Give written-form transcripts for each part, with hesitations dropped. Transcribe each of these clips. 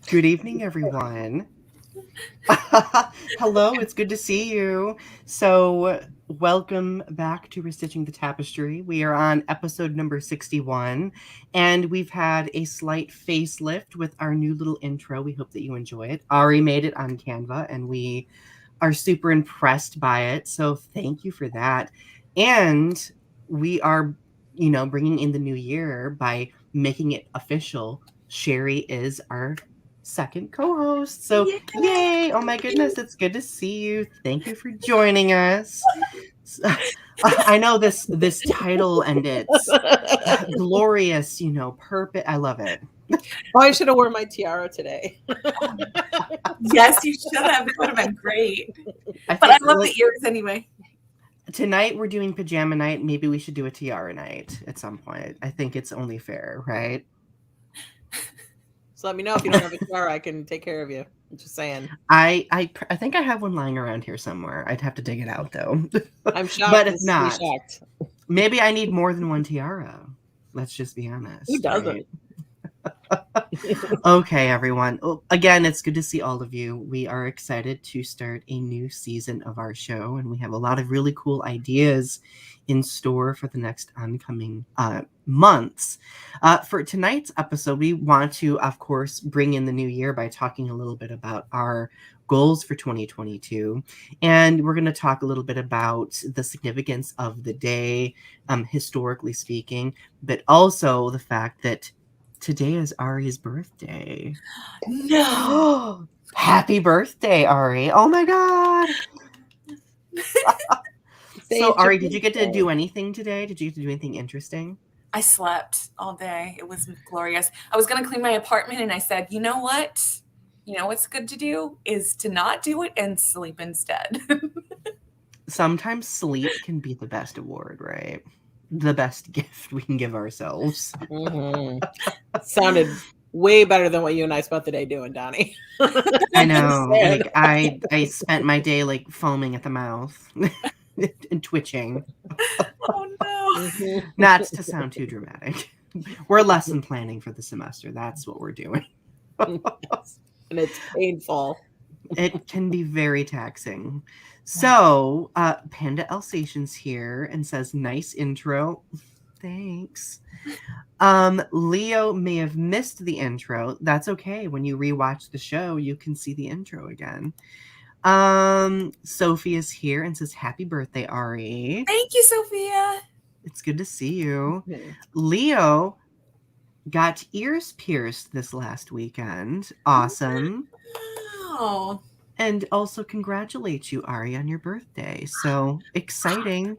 Good evening, everyone. Hello, it's good to see you. So, welcome back to Restitching the Tapestry. We are on episode number 61, and we've had a slight facelift with our new little intro. We hope that you enjoy it. Ari made it on Canva, and we are super impressed by it. So, thank you for that. And we are, bringing in the new year by making it official. Sherri is our second co-host. So, yay! Oh my goodness, it's good to see you. Thank you for joining us. I know this title and its glorious, purpose. I love it. Oh, I should have worn my tiara today. Yes, you should have. It would have been great. I But I love the ears anyway. Tonight we're doing pajama night. Maybe we should do a tiara night at some point. I think it's only fair, right? So let me know if you don't have a tiara. I can take care of you. I'm just saying. I think I have one lying around here somewhere. I'd have to dig it out though. I'm shocked. But if not, shocked. Maybe I need more than one tiara. Let's just be honest. Who doesn't? Right? Okay, everyone. Again, it's good to see all of you. We are excited to start a new season of our show, and we have a lot of really cool ideas in store for the next oncoming months. For tonight's episode, we want to, of course, bring in the new year by talking a little bit about our goals for 2022. And we're going to talk a little bit about the significance of the day, historically speaking, but also the fact that today is Ari's birthday. No. Happy birthday, Ari. Oh my God. So, Ari, did you get to do anything today? Did you get to do anything interesting? I slept all day. It was glorious. I was going to clean my apartment and I said, you know what? You know what's good to do is to not do it and sleep instead. Sometimes sleep can be the best award, right? The best gift we can give ourselves. Mm-hmm. Sounded way better than what you and I spent the day doing, Donny. I know. Like I spent my day like foaming at the mouth and twitching. Oh no. Mm-hmm. Not to sound too dramatic. We're lesson planning for the semester. That's what we're doing. And it's painful. It can be very taxing. So, Panda Alsatian's here and says, nice intro. Thanks. Leo may have missed the intro. That's okay. When you rewatch the show, you can see the intro again. Sophie is here and says, happy birthday, Ari. Thank you, Sophia. It's good to see you. Mm-hmm. Leo got ears pierced this last weekend. Awesome. Oh. And also congratulate you, Ari, on your birthday. So exciting.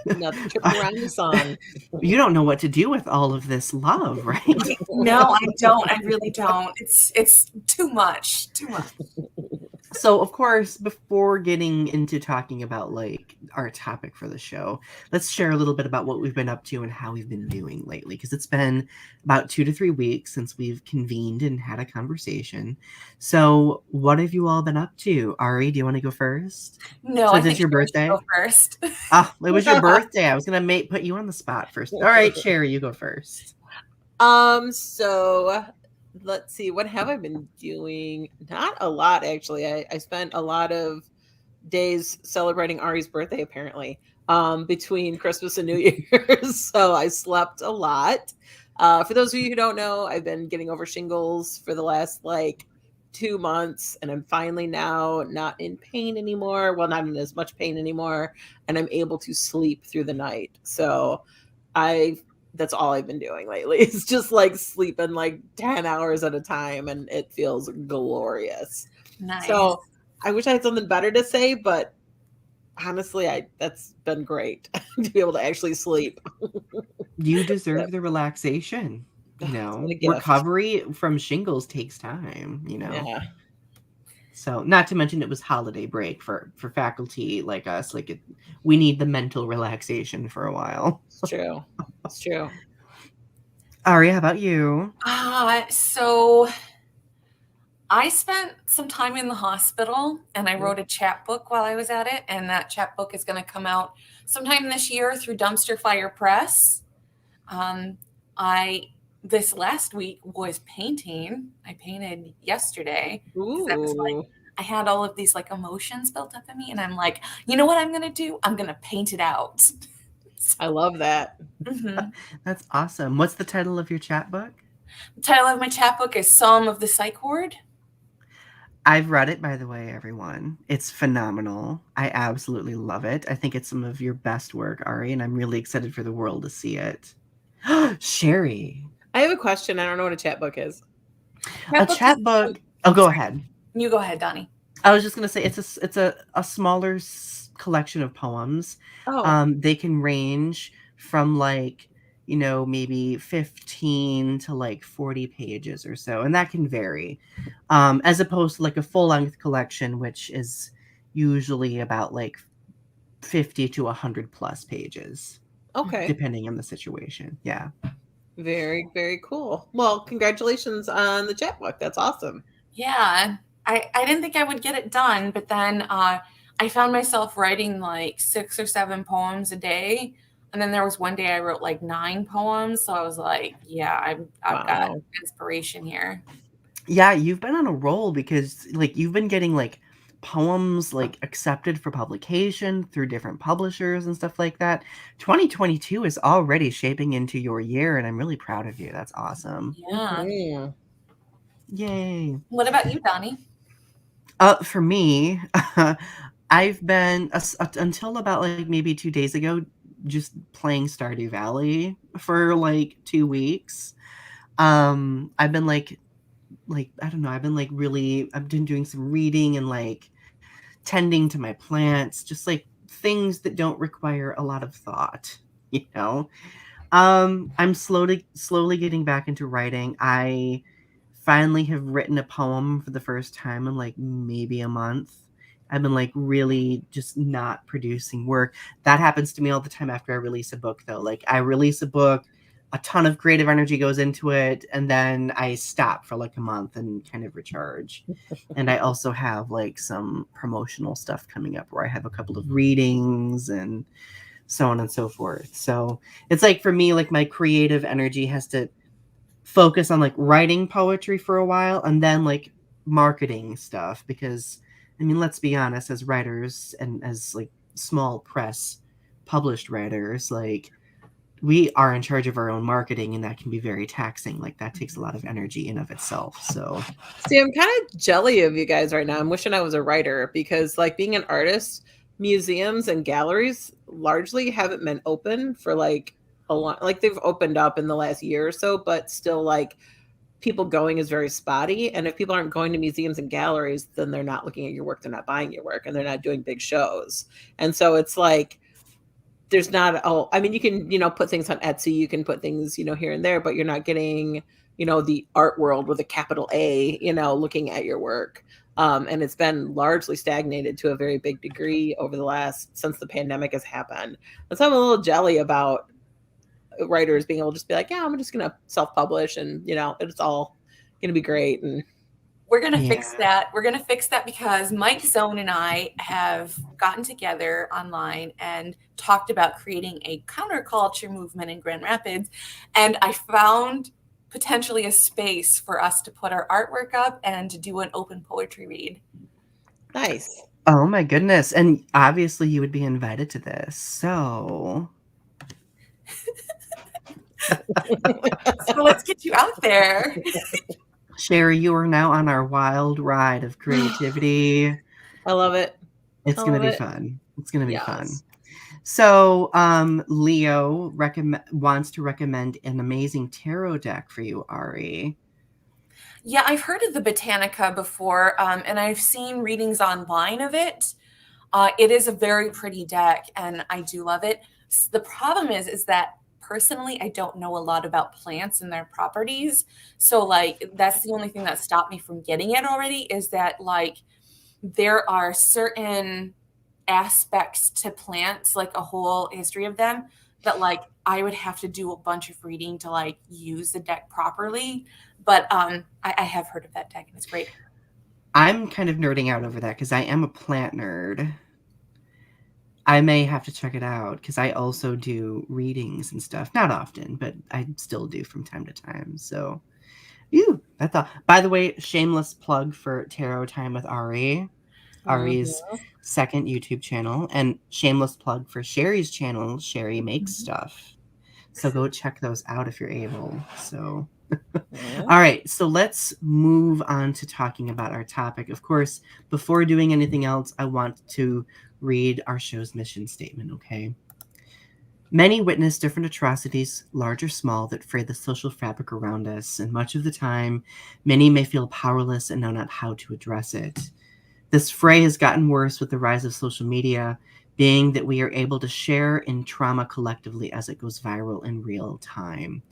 Another trip around the sun. You don't know what to do with all of this love, right? No, I don't. I really don't. It's too much. Too much. So, of course, before getting into talking about like our topic for the show, let's share a little bit about what we've been up to and how we've been doing lately. Because it's been about 2 to 3 weeks since we've convened and had a conversation. So, what have you all been up to? Ari, do you want to go first? No, So I is think your Sherri should birthday? go first. It was your birthday. I was gonna put you on the spot first. All right, Sherri, you go first. So let's see, what have I been doing? Not a lot, actually. I spent a lot of days celebrating Ari's birthday, apparently, between Christmas and New Year's. So I slept a lot. For those of you who don't know, I've been getting over shingles for the last 2 months, and I'm finally now not in pain anymore. Well, not in as much pain anymore, and I'm able to sleep through the night. So that's all I've been doing lately. It's just sleeping 10 hours at a time, and it feels glorious. Nice. So I wish I had something better to say, but honestly, that's been great to be able to actually sleep. You deserve the relaxation. What a gift. Recovery from shingles takes time, Yeah. So, not to mention it was holiday break for faculty like us. We need the mental relaxation for a while. It's true. It's true. Ari, how about you? So I spent some time in the hospital, and I wrote a chapbook while I was at it, and that chapbook is going to come out sometime this year through Dumpster Fire Press. I this last week was painting. I painted yesterday because I was like, Ooh. I had all of these like emotions built up in me, and I'm like, you know what I'm gonna do? I'm gonna paint it out. I love that. Mhm. That's awesome. What's the title of your chat book? The title of my chapbook is Psalm of the Psych Ward. I've read it, by the way, everyone. It's phenomenal. I absolutely love it. I think it's some of your best work, Ari, and I'm really excited for the world to see it. Sherri. I have a question. I don't know what a chat book is. A Chapbook is chat book. Oh, go ahead. you go ahead, Donnie. I was just gonna say it's a smaller collection of poems. Oh, They can range from like maybe 15 to like 40 pages or so, and that can vary. As opposed to like a full length collection, which is usually about like 50 to 100 plus pages, okay. depending on the situation. Yeah. Very, very cool. Well, congratulations on the chat book. That's awesome. Yeah, I didn't think I would get it done, but then I found myself writing like 6 or 7 poems a day. And then there was one day I wrote like 9 poems. So I was like, yeah, I've got Wow. inspiration here. Yeah, you've been on a roll because like you've been getting like poems like accepted for publication through different publishers and stuff like that. 2022 is already shaping into your year and I'm really proud of you. That's awesome. Yeah. Mhm. Yay. What about you, Donnie? For me, I've been until about like maybe 2 days ago just playing Stardew Valley for like 2 weeks. I've been like I don't know, I've been doing some reading and like tending to my plants, just like things that don't require a lot of thought, you know. I'm slowly getting back into writing. I finally have written a poem for the first time in like maybe a month. I've been like really just not producing work. That happens to me all the time after I release a book though. Like I release a book, a ton of creative energy goes into it, and then I stop for like a month and kind of recharge. And I also have like some promotional stuff coming up where I have a couple of readings and so on and so forth. So it's like for me, like my creative energy has to focus on like writing poetry for a while and then like marketing stuff because I mean, let's be honest, as writers and as like small press published writers, like we are in charge of our own marketing and that can be very taxing. Like that takes a lot of energy in of itself. So See, I'm kind of jelly of you guys right now. I'm wishing I was a writer because, like, being an artist, museums and galleries largely haven't been open for like a lot. Like, they've opened up in the last year or so, but still, like, people going is very spotty. And if people aren't going to museums and galleries, then they're not looking at your work, they're not buying your work, and they're not doing big shows. And so it's like, there's not I mean, you can, put things on Etsy, you can put things, here and there, but you're not getting, the art world with a capital A, looking at your work. And it's been largely stagnated to a very big degree over the last since the pandemic has happened. And so I'm a little jelly about writers being able to just be like, yeah, I'm just gonna self-publish and it's all gonna be great. And We're going to fix yeah. that. We're going to fix that because Mike Zone and I have gotten together online and talked about creating a counterculture movement in Grand Rapids. And I found potentially a space for us to put our artwork up and to do an open poetry read. nice. Oh my goodness. And obviously you would be invited to this. So So let's get you out there. Sherri, you are now on our wild ride of creativity. I love it. It's I gonna love be it. fun. It's gonna be fun. Yes. So, Leo wants to recommend an amazing tarot deck for you, Ari. Yeah, I've heard of the Botanica before, and I've seen readings online of it. It is a very pretty deck, and I do love it. The problem is that personally, I don't know a lot about plants and their properties. So, like, that's the only thing that stopped me from getting it already is that, like, there are certain aspects to plants, like a whole history of them, that, like, I would have to do a bunch of reading to, like, use the deck properly. But I have heard of that deck, and it's great. I'm kind of nerding out over that because I am a plant nerd. I may have to check it out because I also do readings and stuff. Not often, but I still do from time to time. So, I thought. By the way, shameless plug for Tarot Time with Ari, Ari's second YouTube channel, and shameless plug for Sherri's channel, Sherri Makes Stuff. So go check those out if you're able. So, all right. So let's move on to talking about our topic. Of course, before doing anything else, I want to read our show's mission statement, okay? Many witness different atrocities, large or small, that fray the social fabric around us, and much of the time, many may feel powerless and know not how to address it. This fray has gotten worse with the rise of social media, being that we are able to share in trauma collectively as it goes viral in real time.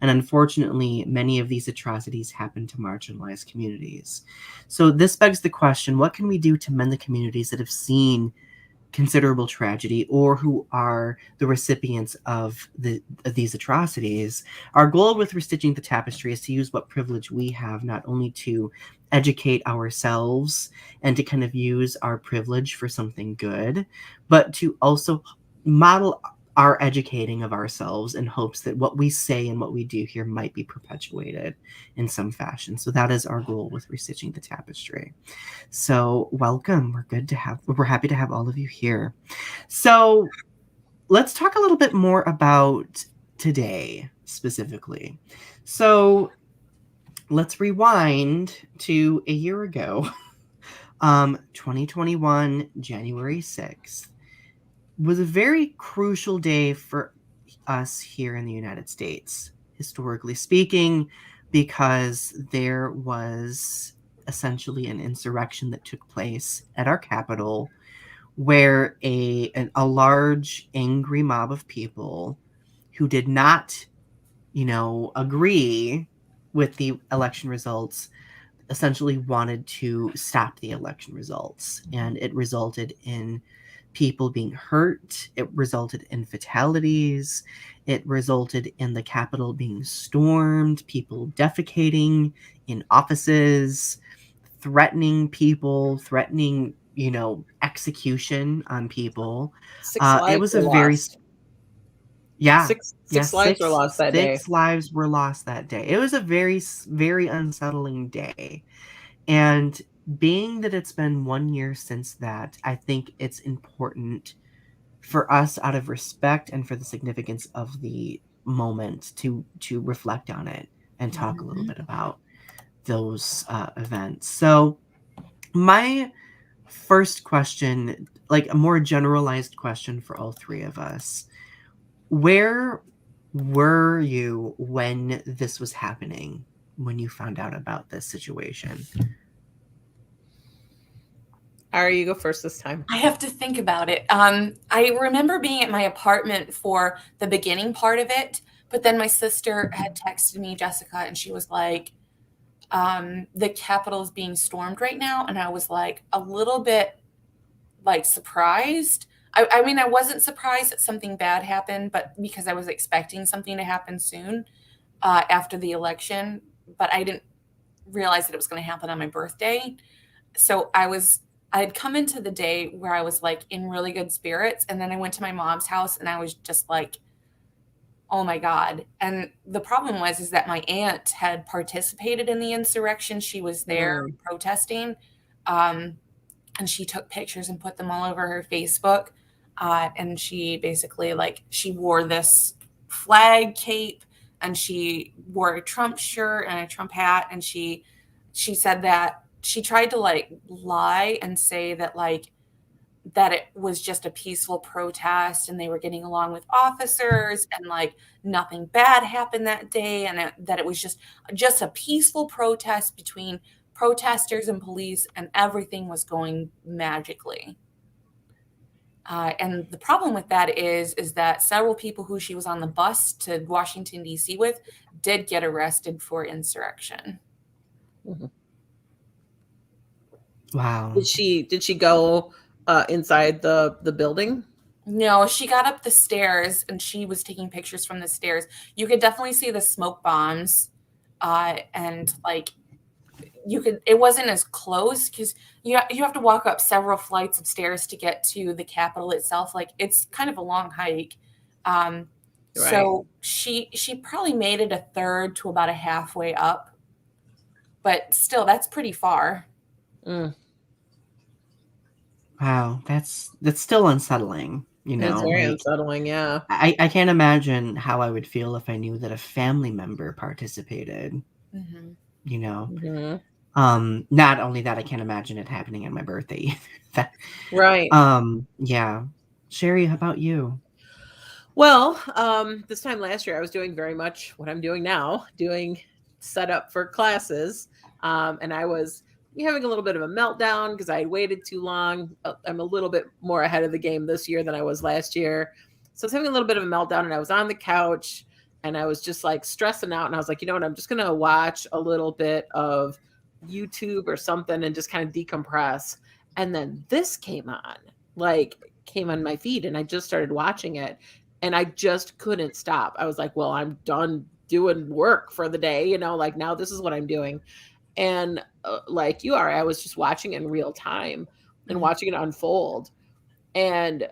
And unfortunately, many of these atrocities happen to marginalized communities. So this begs the question, what can we do to mend the communities that have seen considerable tragedy or who are the recipients of these atrocities? Our goal with Restitching the Tapestry is to use what privilege we have, not only to educate ourselves and to kind of use our privilege for something good, but to also model our educating of ourselves in hopes that what we say and what we do here might be perpetuated in some fashion. So that is our goal with Restitching the Tapestry. So welcome. We're happy to have all of you here. So let's talk a little bit more about today specifically. So let's rewind to a year ago. 2021, January 6th, was a very crucial day for us here in the United States, historically speaking, because there was essentially an insurrection that took place at our capital where a large angry mob of people who did not, agree with the election results essentially wanted to stop the election results. And it resulted in people being hurt. It resulted in fatalities. It resulted in the Capitol being stormed, people defecating in offices, threatening people, threatening, execution on people. Six It lives was were a very, lost. yeah, Six lives were lost that day. 6 lives were lost that day. It was a very, very unsettling day. And being that it's been 1 year since that, I think it's important for us, out of respect and for the significance of the moment, to reflect on it and talk a little bit about those events. So my first question, like a more generalized question for all three of us, where were you when this was happening, when you found out about this situation? Ari, you go first this time. I have to think about it. I remember being at my apartment for the beginning part of it, but then my sister had texted me, Jessica, and she was like, the Capitol is being stormed right now. And I was like a little bit like surprised. I mean, I wasn't surprised that something bad happened, but because I was expecting something to happen soon after the election, but I didn't realize that it was going to happen on my birthday. So I had come into the day where I was like in really good spirits. And then I went to my mom's house and I was just like, oh my God. And the problem is that my aunt had participated in the insurrection. She was there protesting. And she took pictures and put them all over her Facebook. And she basically she wore this flag cape and she wore a Trump shirt and a Trump hat. And she said that she tried to lie and say that that it was just a peaceful protest and they were getting along with officers and nothing bad happened that day. And that it was just a peaceful protest between protesters and police and everything was going magically. And the problem with that is that several people who she was on the bus to Washington, D.C. with did get arrested for insurrection. Mm-hmm. Wow. Did she go inside the building? No, she got up the stairs and she was taking pictures from the stairs. You could definitely see the smoke bombs and it wasn't as close because you have to walk up several flights of stairs to get to the Capitol itself. Like it's kind of a long hike. Right. So she probably made it a third to about a halfway up, but still that's pretty far. Mm. Wow, that's still unsettling, you It's know, very like unsettling. Yeah. I can't imagine how I would feel if I knew that a family member participated, Mm-hmm. you know. Mm-hmm. Not only that, I can't imagine it happening on my birthday either. That, Right. yeah. Sherri, how about you? Well, this time last year, I was doing very much what I'm doing now, doing setup for classes. And I was having a little bit of a meltdown because I had waited too long. I'm a little bit more ahead of the game this year than I was last year. So I was having a little bit of a meltdown, and I was on the couch and I was just like stressing out. And I was like, you know what? I'm just going to watch a little bit of YouTube or something and just kind of decompress. And then this came on my feed, and I just started watching it, and I just couldn't stop. I was like, well, I'm done doing work for the day, like now this is what I'm doing. And like you are, I was just watching in real time and watching it unfold. And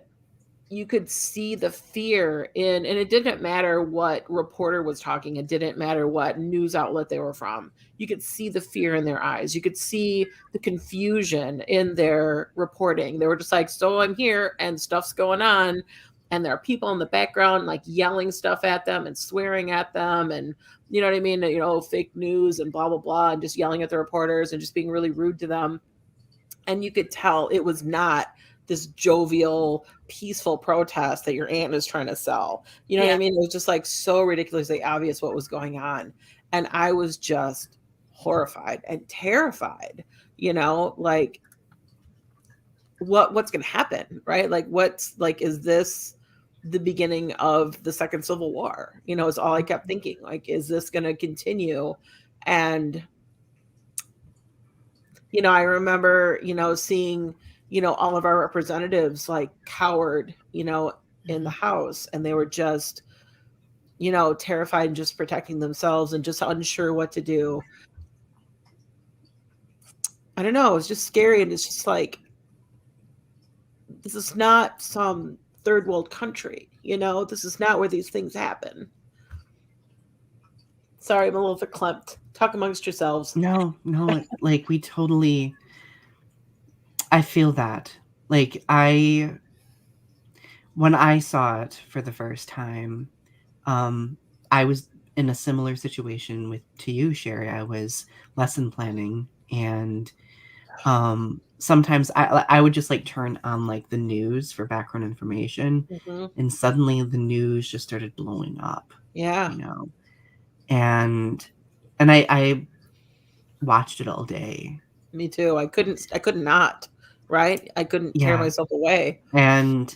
you could see the fear and it didn't matter what reporter was talking. It didn't matter what news outlet they were from. You could see the fear in their eyes. You could see the confusion in their reporting. They were just like, so I'm here and stuff's going on. And there are people in the background like yelling stuff at them and swearing at them. And you know what I mean? Fake news and blah, blah, blah. And just yelling at the reporters and just being really rude to them. And you could tell it was not this jovial, peaceful protest that your aunt is trying to sell. You know what I mean? It was just like so ridiculously obvious what was going on. And I was just horrified and terrified, like what's going to happen, right? Like is this the beginning of the second Civil War? Is all I kept thinking. Like, is this going to continue? And I remember, seeing, all of our representatives like cowered, in the House, and they were just, terrified and just protecting themselves and just unsure what to do. I don't know. It's just scary. And it's just like, this is not some third world country, this is not where these things happen. Sorry, I'm a little verklempt. Talk amongst yourselves. No, like I feel that. Like when I saw it for the first time, I was in a similar situation to you, Sherri. I was lesson planning, and sometimes I would just like turn on like the news for background information, and suddenly the news just started blowing up. Yeah. And I watched it all day. Me too. I could not, right? I couldn't tear myself away. And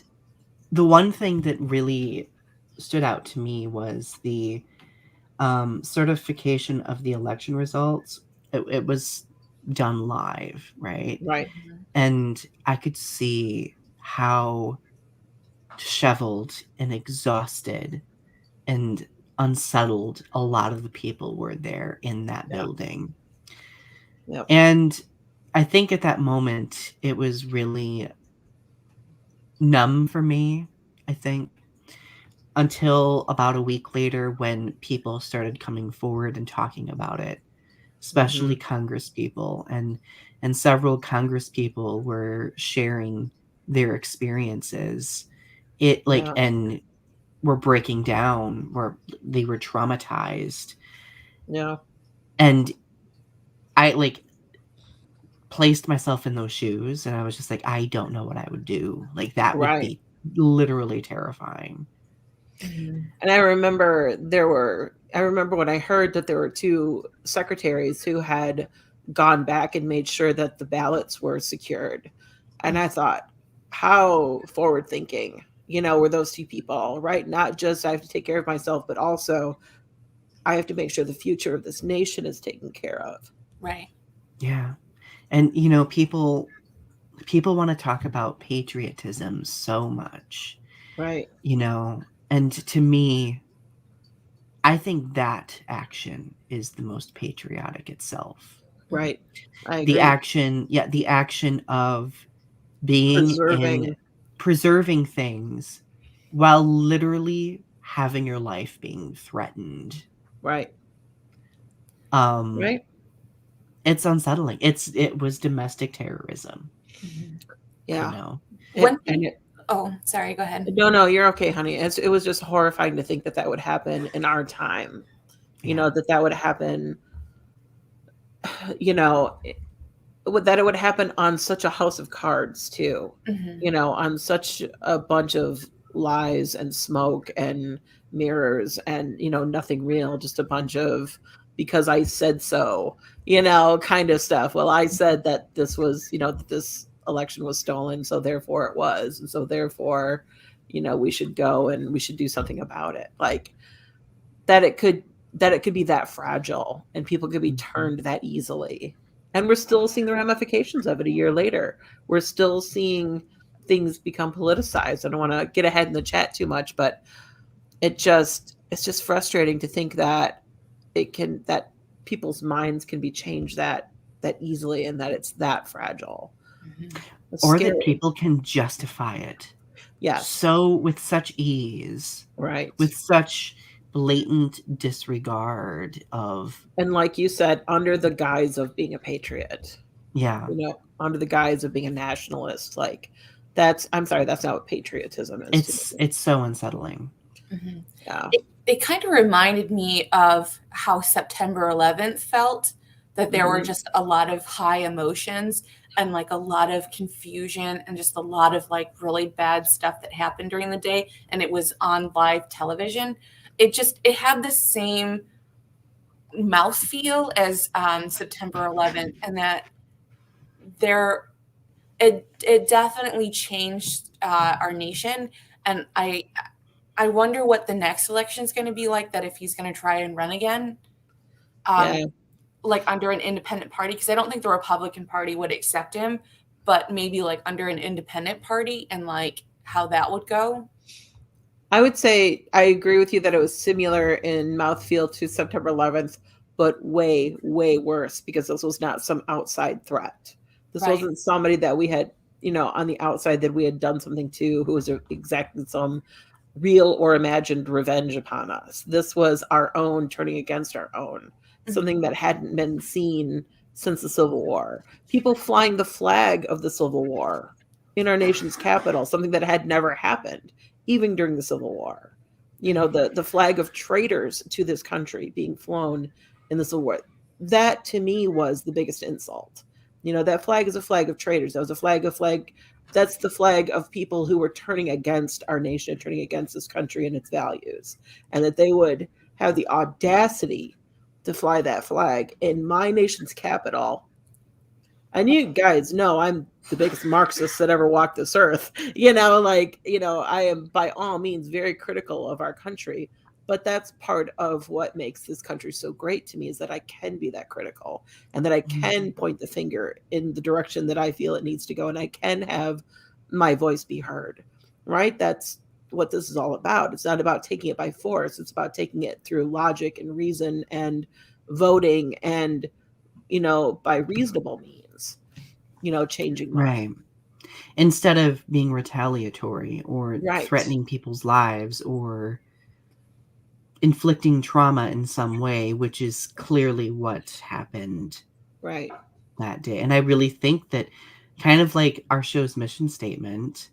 the one thing that really stood out to me was the certification of the election results. It was done live, right? Right. And I could see how disheveled and exhausted and unsettled a lot of the people were there in that building. Yep. And I think at that moment, it was really numb for me, I think, until about a week later when people started coming forward and talking about it, especially Congress people. And several Congress people were sharing their experiences. And were breaking down, where they were traumatized. Yeah. And I placed myself in those shoes, and I was just like, I don't know what I would do. Like that would be literally terrifying. And I remember when I heard that there were two secretaries who had gone back and made sure that the ballots were secured. And I thought, how forward thinking, were those two people, right? Not just I have to take care of myself, but also I have to make sure the future of this nation is taken care of. Right. Yeah. And people want to talk about patriotism so much. Right. And to me, I think that action is the most patriotic itself. Right. I The agree. action of being in Preserving. preserving things while literally having your life being threatened. Right. Um, Right. it's unsettling. It was domestic terrorism, you Yeah. know. One And thing. Oh, sorry. Go ahead. no, you're okay, honey. It was just horrifying to think that that would happen in our time. Yeah. That would happen, you know, that it would happen on such a house of cards too, Mm-hmm. on such a bunch of lies and smoke and mirrors and, nothing real, just a bunch of because I said so, kind of stuff. Well, I said that this was, that this election was stolen, so therefore it was. And so therefore, we should go and we should do something about it. Like that it could be that fragile and people could be turned that easily. And we're still seeing the ramifications of it a year later. We're still seeing things become politicized. I don't want to get ahead in the chat too much, but it's just frustrating to think that that people's minds can be changed that easily and that it's that fragile. Mm-hmm. It's Or that scary. people can justify it Yes. so with such ease, Right. with such blatant disregard of, And like you said, under the guise of being a patriot. yeah, Under the guise of being a nationalist. Like I'm sorry, that's not what patriotism is to me. it's so unsettling. Mm-hmm. Yeah. It kind of reminded me of how September 11th felt, that there were just a lot of high emotions and like a lot of confusion and just a lot of like really bad stuff that happened during the day. And it was on live television. It had the same mouthfeel as September 11th, and that it definitely changed our nation. And I wonder what the next election is going to be like, that if he's going to try and run again, Yeah. like under an independent party, because I don't think the Republican Party would accept him, but maybe like under an independent party and like how that would go. I would say I agree with you that it was similar in mouthfeel to September 11th, but way, way worse because this was not some outside threat. This Right. wasn't somebody that we had, on the outside that we had done something to who was exacting some real or imagined revenge upon us. This was our own turning against our own, something that hadn't been seen since the Civil War. People flying the flag of the Civil War in our nation's capital, something that had never happened, even during the Civil War. The flag of traitors to this country being flown in the Civil War. That to me was the biggest insult. That flag is a flag of traitors. That was a flag. That's the flag of people who were turning against our nation, turning against this country and its values. And that they would have the audacity to fly that flag in my nation's capital. And you guys know I'm the biggest Marxist that ever walked this earth. I am by all means very critical of our country. But that's part of what makes this country so great to me, is that I can be that critical and that I can point the finger in the direction that I feel it needs to go. And I can have my voice be heard, right? That's what this is all about. It's not about taking it by force. It's about taking it through logic and reason and voting and, by reasonable means, changing Right. minds. Instead of being retaliatory or Right. threatening people's lives or inflicting trauma in some way, which is clearly what happened Right. that day. And I really think that, kind of like our show's mission statement,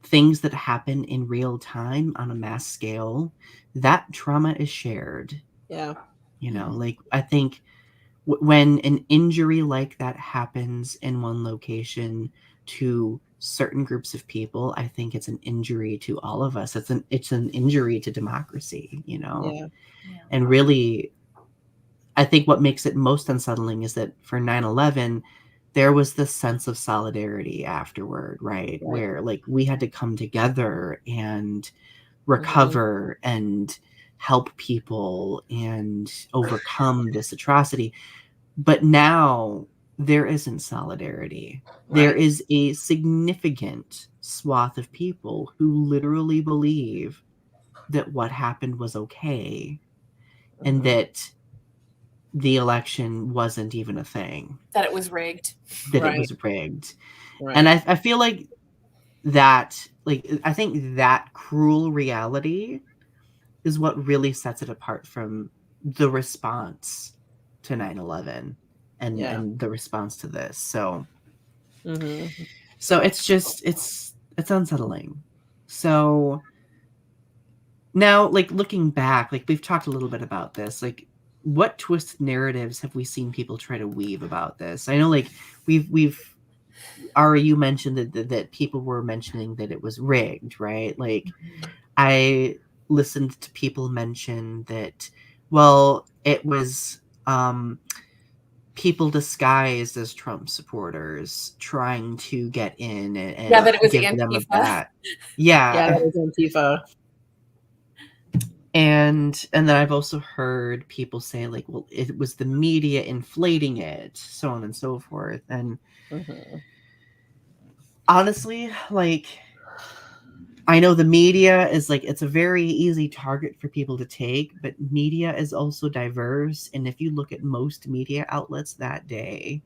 things that happen in real time on a mass scale, that trauma is shared. Yeah. Like I think when an injury like that happens in one location to certain groups of people, I think it's an injury to all of us. It's an injury to democracy, Yeah. And really, I think what makes it most unsettling is that for 9/11, there was this sense of solidarity afterward, right? Where like we had to come together and recover and help people and overcome this atrocity. But now there isn't solidarity. There is a significant swath of people who literally believe that what happened was okay and that the election wasn't even a thing. That it was rigged. That Right. it was rigged. Right. And I feel like that, like, I think that cruel reality is what really sets it apart from the response to 9/11 and the response to this. So, so it's just, it's unsettling. So now, like, looking back, like, we've talked a little bit about this, like, what twisted narratives have we seen people try to weave about this? I know, like, we've Ari, you mentioned that people were mentioning that it was rigged, right? Like, I listened to people mention that, well, it was people disguised as Trump supporters trying to get in and that it was give Antifa. them a bat. Yeah, that was Antifa. And then I've also heard people say, like, well, it was the media inflating it, so on and so forth. And honestly, like, I know the media is, like, it's a very easy target for people to take, but media is also diverse. And if you look at most media outlets that day,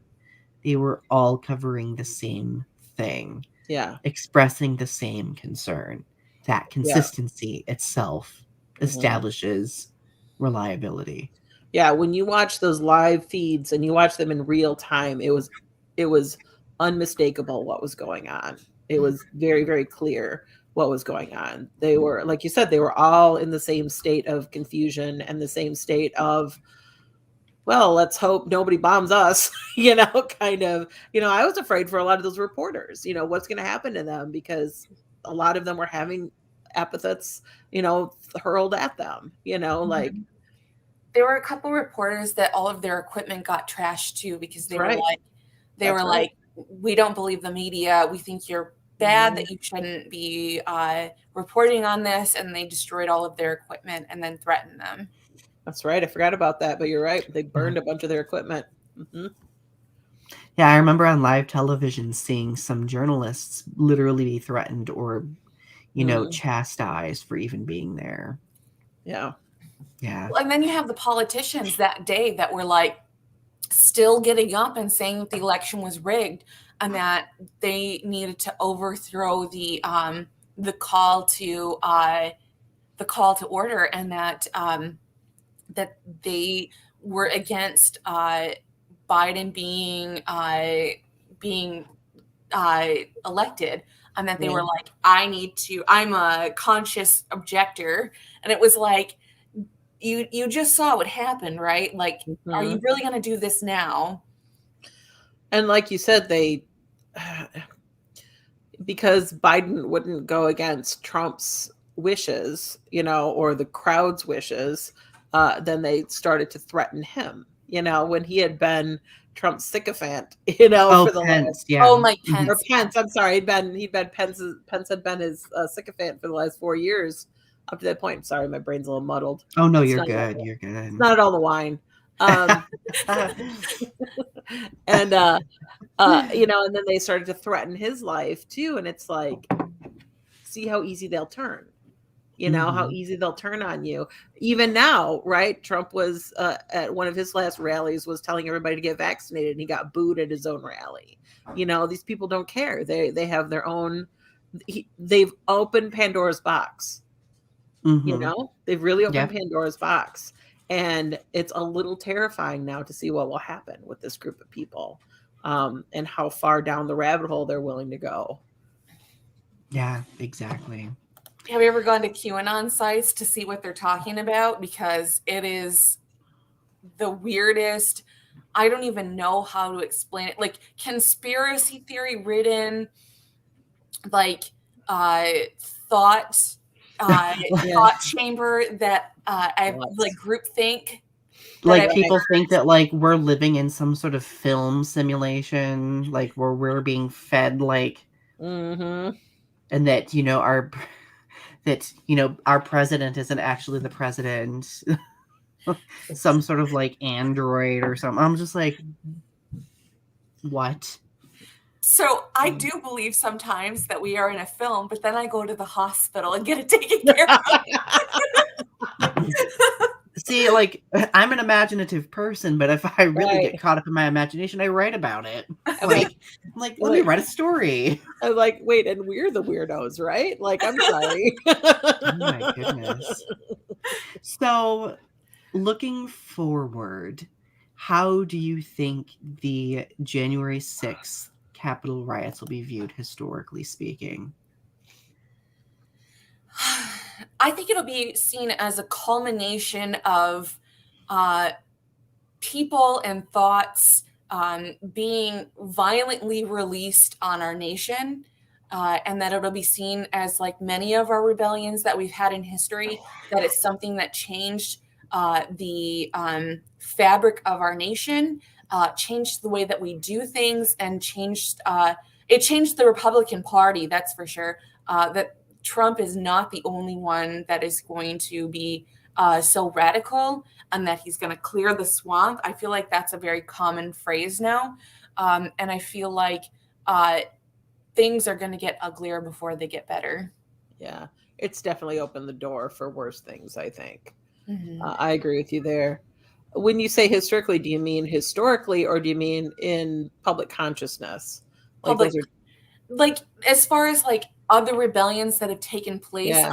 they were all covering the same thing. Yeah. Expressing the same concern. That consistency itself establishes reliability. Yeah, when you watch those live feeds and you watch them in real time, it was unmistakable what was going on. It was very, very clear what was going on. They were, like you said, they were all in the same state of confusion and the same state of, well, let's hope nobody bombs us, kind of, I was afraid for a lot of those reporters, what's going to happen to them, because a lot of them were having epithets, hurled at them, like. There were a couple reporters that all of their equipment got trashed too, because they were like, we don't believe the media. We think you're bad, that you shouldn't be reporting on this. And they destroyed all of their equipment and then threatened them. That's right. I forgot about that, but you're right. They burned a bunch of their equipment. Yeah, I remember on live television seeing some journalists literally be threatened or, chastised for even being there. Yeah. Yeah. Well, and then you have the politicians that day that were like still getting up and saying that the election was rigged and that they needed to overthrow the call to order, and that that they were against Biden being elected, and that they were like, I'm a conscious objector. And it was like, you just saw what happened, right? Like, are you really going to do this now? And like you said, because Biden wouldn't go against Trump's wishes, or the crowd's wishes, then they started to threaten him, when he had been Trump's sycophant, for the Pence, last, Mike Pence. Or Pence, I'm sorry, Pence had been his sycophant for the last 4 years up to that point. Sorry, my brain's a little muddled. Oh no, you're good. You're good. It's not at all the wine. And and then they started to threaten his life too, and it's like, see how easy they'll turn. How easy they'll turn on you. Even now, right? Trump was at one of his last rallies was telling everybody to get vaccinated, and he got booed at his own rally. These people don't care. They have their own. They've opened Pandora's box. They've really opened Pandora's box, and it's a little terrifying now to see what will happen with this group of people, and how far down the rabbit hole they're willing to go. Yeah, exactly. Have you ever gone to QAnon sites to see what they're talking about? Because it is the weirdest. I don't even know how to explain it. Like, conspiracy theory ridden, like thought chamber that I like groupthink. Like, people think that, like, we're living in some sort of film simulation, like where we're being fed, like, and that our president isn't actually the president. Some sort of like android or something. I'm just like, what? So I do believe sometimes that we are in a film, but then I go to the hospital and get it taken care of. See, like, I'm an imaginative person, but if I really Right. get caught up in my imagination, I write about it. I'm like, Let me write a story. I'm like, wait, and we're the weirdos, right? Like, I'm sorry. Oh my goodness. So, looking forward, how do you think the January 6th Capitol riots will be viewed historically speaking? I think it'll be seen as a culmination of people and thoughts being violently released on our nation, and that it'll be seen as, like many of our rebellions that we've had in history, that it's something that changed the fabric of our nation, changed the way that we do things, and it changed the Republican Party, that's for sure. That Trump is not the only one that is going to be so radical, and that he's going to clear the swamp. I feel like that's a very common phrase now. And I feel like things are going to get uglier before they get better. Yeah, it's definitely opened the door for worse things, I think. Mm-hmm. I agree with you there. When you say historically, do you mean historically or do you mean in public consciousness? Like Public, those are, like as far as like other rebellions that have taken place, yeah.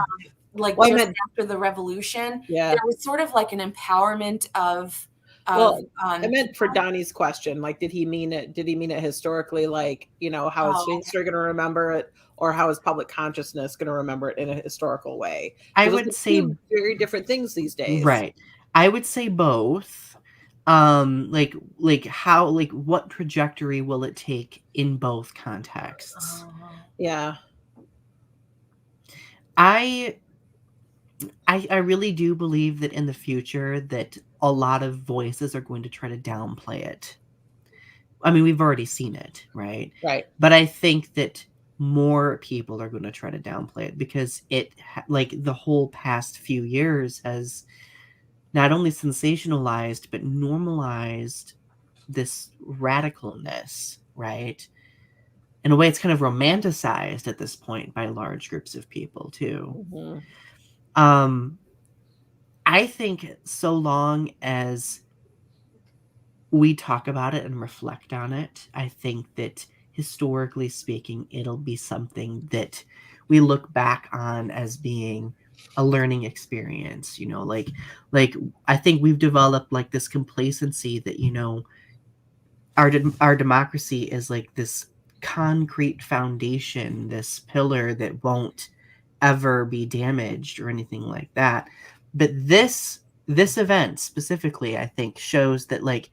like Well, I just meant, after the revolution, yeah. there was sort of like an empowerment of Well, I meant for people. Donnie's question, like, did he mean it? Did he mean it historically, like, how is Oh, history going to remember it, or how is public consciousness going to remember it in a historical way? I Because those would are say two very different things these days. right. I would say both. Like how, like what trajectory will it take in both contexts? Yeah. I really do believe that in the future that a lot of voices are going to try to downplay it. I mean, we've already seen it, right? Right. But I think that more people are going to try to downplay it because like the whole past few years has not only sensationalized but normalized this radicalness, right? In a way, it's kind of romanticized at this point by large groups of people too. Mm-hmm. I think so long as we talk about it and reflect on it, I think that historically speaking, it'll be something that we look back on as being a learning experience. Like I think we've developed like this complacency that our democracy is like this concrete foundation, this pillar that won't ever be damaged or anything like that. But this event specifically, I think, shows that like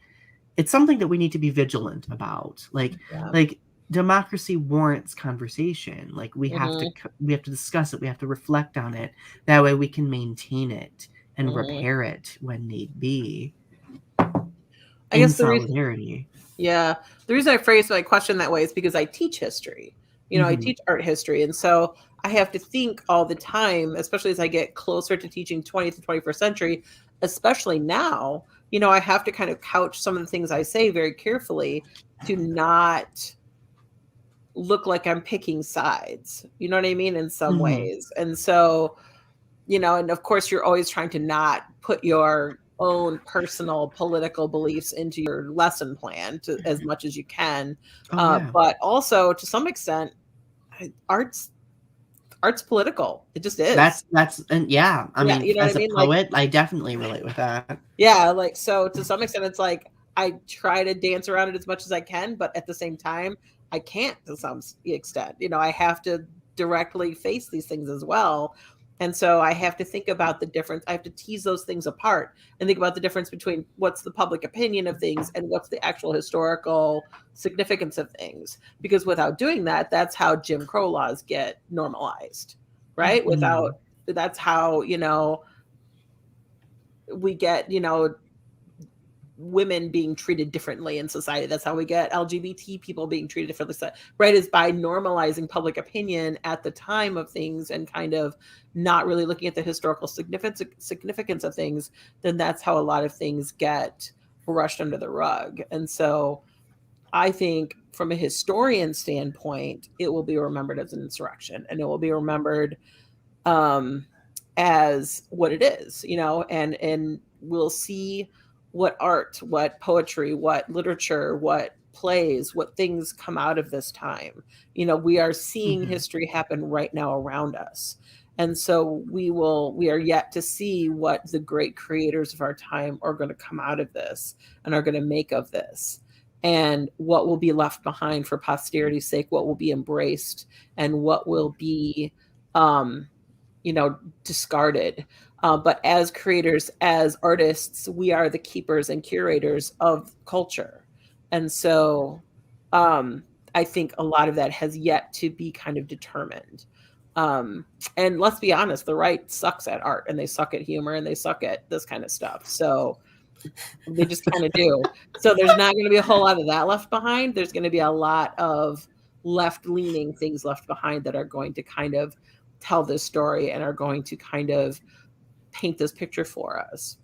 it's something that we need to be vigilant about. Yeah. Like democracy warrants conversation. Like we have Mm-hmm. to discuss it. We have to reflect on it. That way we can maintain it and Mm-hmm. repair it when need be. I In guess the reason, solidarity. yeah, the reason I phrase my question that way is because I teach history. I teach art history, and so I have to think all the time, especially as I get closer to teaching 20th and 21st century, especially now. I have to kind of couch some of the things I say very carefully to not look like I'm picking sides. You know what I mean? In some ways, and so and of course, you're always trying to not put your own personal political beliefs into your lesson plan as much as you can. Oh yeah. But also, to some extent, art's political. It just is. And yeah, I Yeah, mean, you know what I as a mean? Like, poet, I definitely relate with that. yeah, like, so to some extent, it's like I try to dance around it as much as I can, but at the same time, I can't to some extent. I have to directly face these things as well. And so I have to think about the difference. I have to tease those things apart and think about the difference between what's the public opinion of things and what's the actual historical significance of things. Because without doing that, that's how Jim Crow laws get normalized, right? That's how, we get, women being treated differently in society. That's how we get LGBT people being treated differently, right? Is by normalizing public opinion at the time of things and kind of not really looking at the historical significance of things. Then that's how a lot of things get brushed under the rug. And so I think from a historian standpoint, it will be remembered as an insurrection, and it will be remembered as what it is, and we'll see what art, what poetry, what literature, what plays, what things come out of this time. We are seeing history happen right now around us. And so we are yet to see what the great creators of our time are going to come out of this and are going to make of this, and what will be left behind for posterity's sake, what will be embraced, and what will be, discarded. But as creators, as artists, we are the keepers and curators of culture. And so I think a lot of that has yet to be kind of determined. And let's be honest, the right sucks at art, and they suck at humor, and they suck at this kind of stuff. So they just kind of do. So there's not going to be a whole lot of that left behind. There's going to be a lot of left-leaning things left behind that are going to kind of tell this story and are going to kind of paint this picture for us.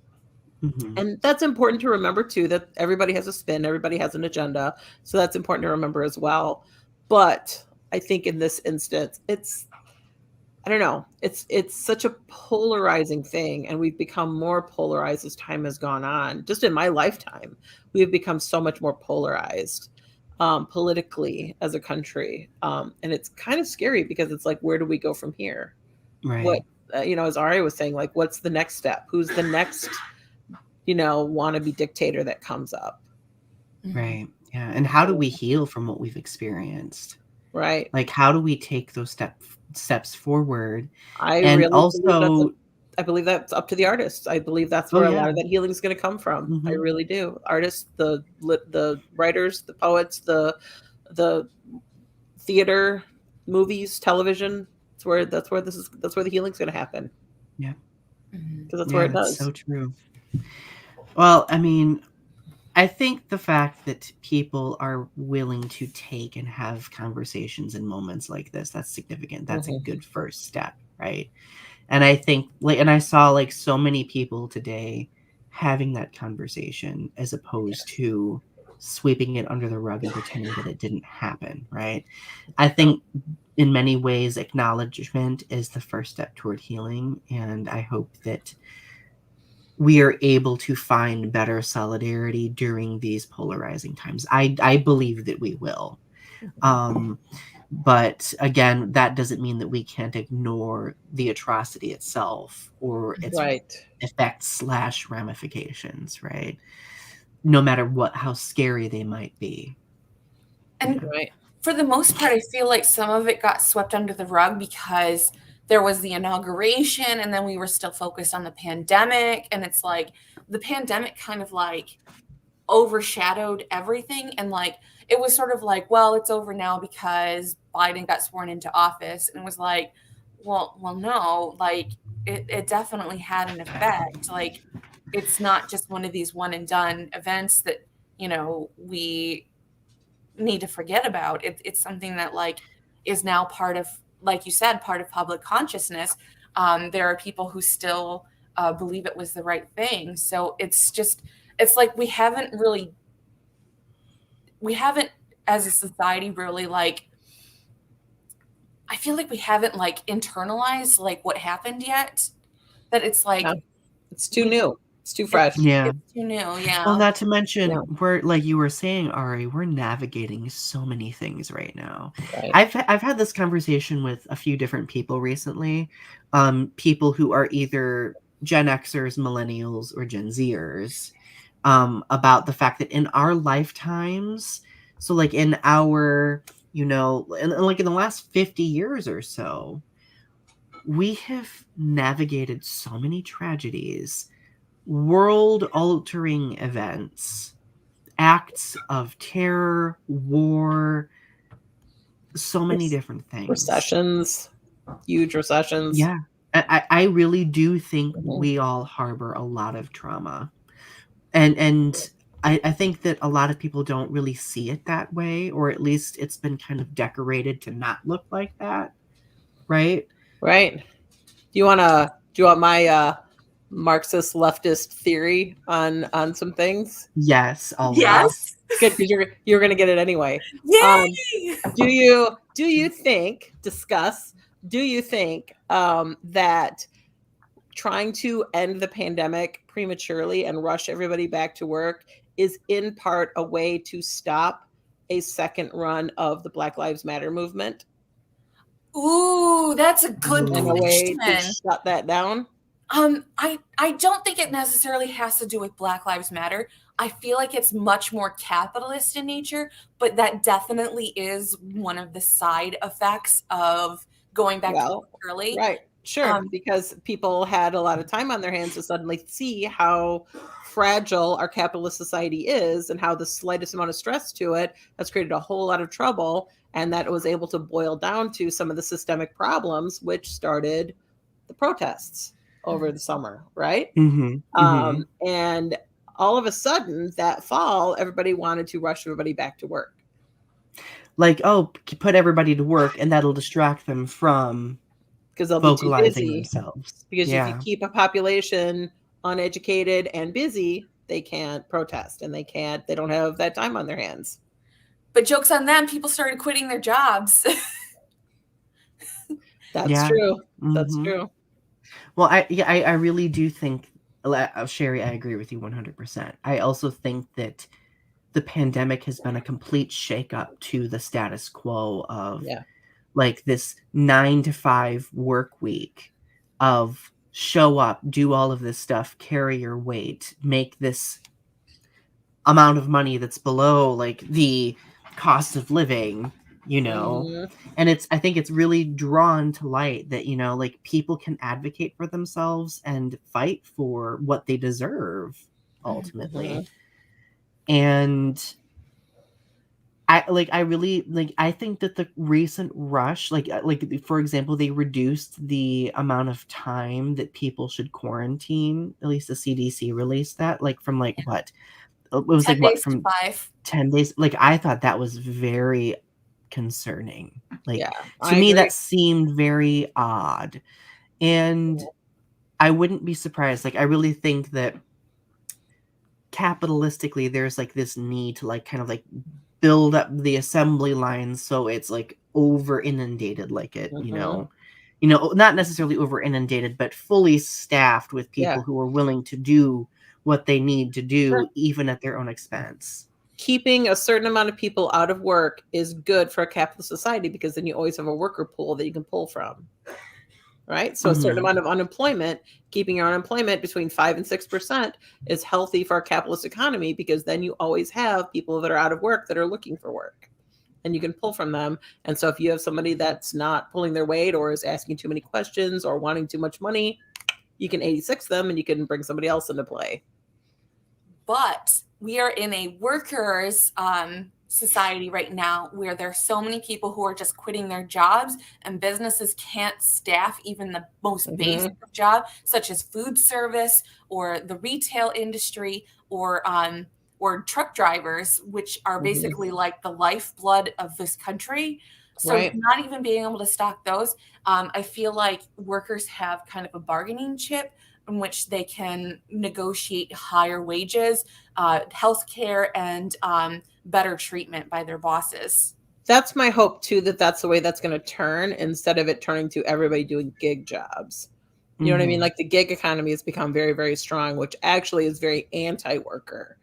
And that's important to remember too, that everybody has a spin, everybody has an agenda. So that's important to remember as well. But I think in this instance, I don't know, it's such a polarizing thing, and we've become more polarized as time has gone on. Just in my lifetime, we have become so much more polarized politically as a country. And it's kind of scary, because it's like, where do we go from here? Right. What, as Ari was saying, like, what's the next step? Who's the next, wannabe dictator that comes up? Right. Yeah. And how do we heal from what we've experienced? Right. Like, how do we take those steps forward? I believe that's up to the artists. I believe that's where a lot of that healing is going to come from. I really do. Artists, the writers, the poets, the theater, movies, television. That's where the healing's going to happen. Yeah. Because that's where it does. So true. Well, I mean, I think the fact that people are willing to take and have conversations in moments like this, that's significant. That's a good first step, right? And I think, and I saw so many people today having that conversation, as opposed to sweeping it under the rug and pretending that it didn't happen, right? I think in many ways, acknowledgement is the first step toward healing. And I hope that we are able to find better solidarity during these polarizing times. I believe that we will. But again, that doesn't mean that we can't ignore the atrocity itself or its effects / ramifications, right? No matter how scary they might be. And for the most part, I feel like some of it got swept under the rug because there was the inauguration, and then we were still focused on the pandemic. And it's like the pandemic kind of overshadowed everything. And it was sort of like, well, it's over now because Biden got sworn into office. And it was like, well, no, it definitely had an effect. It's not just one of these one and done events that, we need to forget about. It's something that is now part of, like you said, part of public consciousness. There are people who still believe it was the right thing. So it's like we haven't as a society really I feel like we haven't internalized what happened yet. That it's it's too new. It's too fresh. Yeah. It's too new. Yeah. Well, not to mention, we're, like you were saying, Ari, we're navigating so many things right now. Right. I've had this conversation with a few different people recently. People who are either Gen Xers, millennials, or Gen Zers, about the fact that in our lifetimes, so in our, in the last 50 years or so, we have navigated so many tragedies, world-altering events, acts of terror, war, so many different things. Recessions, huge recessions. Yeah. I really do think we all harbor a lot of trauma. And I think that a lot of people don't really see it that way, or at least it's been kind of decorated to not look like that. Right? Right. Do you want my Marxist leftist theory on some things? Yes. Always. Yes. Good, because you're going to get it anyway. Yay! Do you think that trying to end the pandemic prematurely and rush everybody back to work is in part a way to stop a second run of the Black Lives Matter movement. Ooh, that's a good And a way to question. shut that down. I don't think it necessarily has to do with Black Lives Matter. I feel like it's much more capitalist in nature, but that definitely is one of the side effects of going back to work early. Right. Sure. Because people had a lot of time on their hands to suddenly see how fragile our capitalist society is and how the slightest amount of stress to it has created a whole lot of trouble. And that it was able to boil down to some of the systemic problems, which started the protests over the summer, right? And all of a sudden that fall, everybody wanted to rush everybody back to work. Like, oh, put everybody to work and that'll distract them from because they'll vocalizing be too busy themselves. Because if you keep a population uneducated and busy, they can't protest and they don't have that time on their hands. But joke's on them, people started quitting their jobs. That's true. That's true. Well, I really do think, Sherri, I agree with you 100%. I also think that the pandemic has been a complete shakeup to the status quo of like this 9 to 5 work week of show up, do all of this stuff, carry your weight, make this amount of money that's below like the cost of living, you know. And I think it's really drawn to light that, you know, like people can advocate for themselves and fight for what they deserve ultimately. And I really like, I think that the recent rush, like for example, they reduced the amount of time that people should quarantine. At least the CDC released that, like from like what it was, like what, from 10 days. Like I thought that was very concerning. Like to me that seemed very odd, and I wouldn't be surprised. Like I really think that capitalistically there's like this need to like kind of like build up the assembly lines so it's like over inundated, like it, you know, not necessarily over inundated, but fully staffed with people who are willing to do what they need to do, even at their own expense. Keeping a certain amount of people out of work is good for a capitalist society because then you always have a worker pool that you can pull from. Right. So a certain amount of unemployment, keeping your unemployment between 5 and 6% is healthy for a capitalist economy, because then you always have people that are out of work that are looking for work and you can pull from them. And so if you have somebody that's not pulling their weight or is asking too many questions or wanting too much money, you can 86 them and you can bring somebody else into play. But we are in a workers' society right now where there's so many people who are just quitting their jobs, and businesses can't staff even the most basic job, such as food service or the retail industry or truck drivers, which are basically like the lifeblood of this country. So not even being able to stock those, I feel like workers have kind of a bargaining chip in which they can negotiate higher wages, healthcare, and better treatment by their bosses. That's my hope too, that's the way that's going to turn, instead of it turning to everybody doing gig jobs. You know what I mean? Like the gig economy has become very, very strong, which actually is very anti-worker,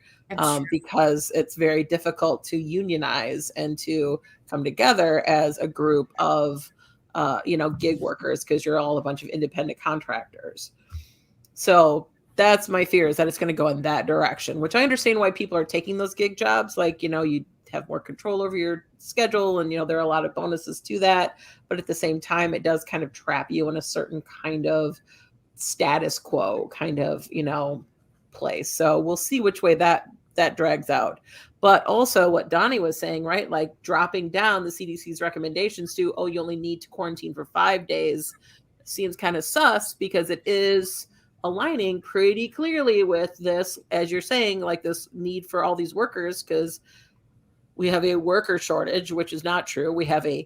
because it's very difficult to unionize and to come together as a group of, gig workers, because you're all a bunch of independent contractors. So that's my fear, is that it's going to go in that direction, which I understand why people are taking those gig jobs. Like, you have more control over your schedule and, there are a lot of bonuses to that. But at the same time, it does kind of trap you in a certain kind of status quo kind of, place. So we'll see which way that drags out. But also what Donny was saying, right? Like dropping down the CDC's recommendations to, you only need to quarantine for 5 days seems kind of sus, because it is aligning pretty clearly with this, as you're saying, like this need for all these workers, because we have a worker shortage, which is not true. We have a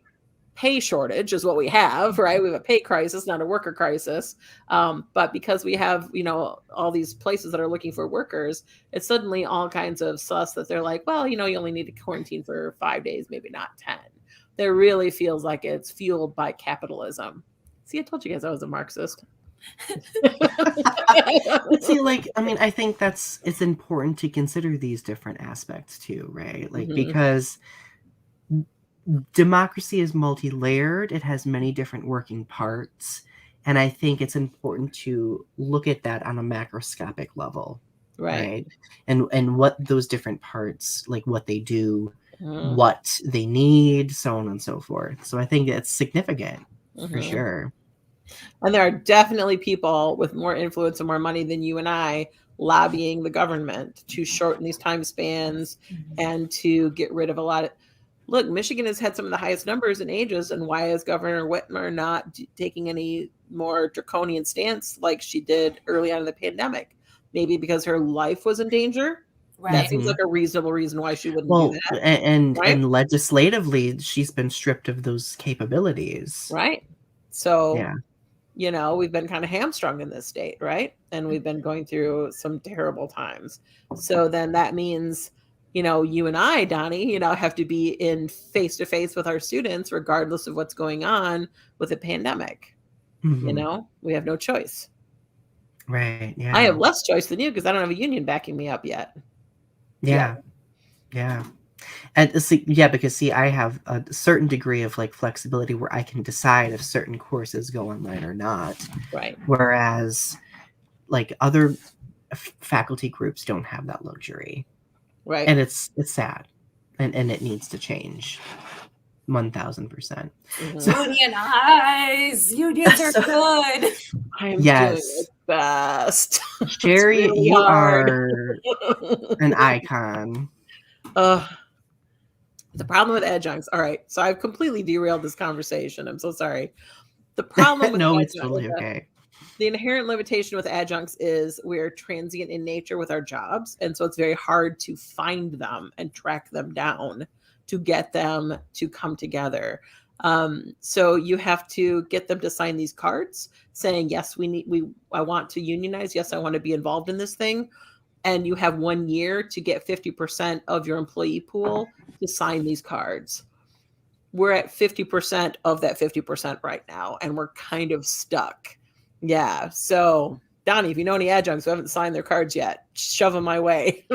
pay shortage is what we have, right? We have a pay crisis, not a worker crisis. But because we have, all these places that are looking for workers, it's suddenly all kinds of sus that they're like, well, you only need to quarantine for 5 days, maybe not 10. There really feels like it's fueled by capitalism. See, I told you guys I was a Marxist. But see, like, I mean, I think it's important to consider these different aspects too, right? Like, because democracy is multi-layered, it has many different working parts, and I think it's important to look at that on a macroscopic level, right? And what those different parts, like what they do, what they need, so on and so forth. So I think it's significant for sure. And there are definitely people with more influence and more money than you and I lobbying the government to shorten these time spans and to get rid of a lot of. Look, Michigan has had some of the highest numbers in ages, and why is Governor Whitmer not taking any more draconian stance like she did early on in the pandemic? Maybe because her life was in danger. Right. That seems like a reasonable reason why she wouldn't do that. And legislatively, she's been stripped of those capabilities. Right. So, yeah. You know, we've been kind of hamstrung in this state, right? And we've been going through some terrible times. So then that means, you know, you and I, Donny, you know, have to be in face-to-face with our students, regardless of what's going on with the pandemic. You know, we have no choice. Right. Yeah. I have less choice than you because I don't have a union backing me up yet. Yeah. And see, because I have a certain degree of like flexibility where I can decide if certain courses go online or not. Right. Whereas like other faculty groups don't have that luxury. Right. And it's sad. And it needs to change. 1000%. Unionize. Unions are good. I am doing the best. Sherri, really you hard. are an icon. The problem with adjuncts. All right. So I've completely derailed this conversation. I'm so sorry. The problem with no, it's totally okay. The inherent limitation with adjuncts is we're transient in nature with our jobs. And so it's very hard to find them and track them down to get them to come together. So you have to get them to sign these cards saying, yes, I want to unionize. Yes, I want to be involved in this thing. And you have 1 year to get 50% of your employee pool to sign these cards. We're at 50% of that 50% right now, and we're kind of stuck. Yeah. So, Donny, if you know any adjuncts who haven't signed their cards yet, shove them my way.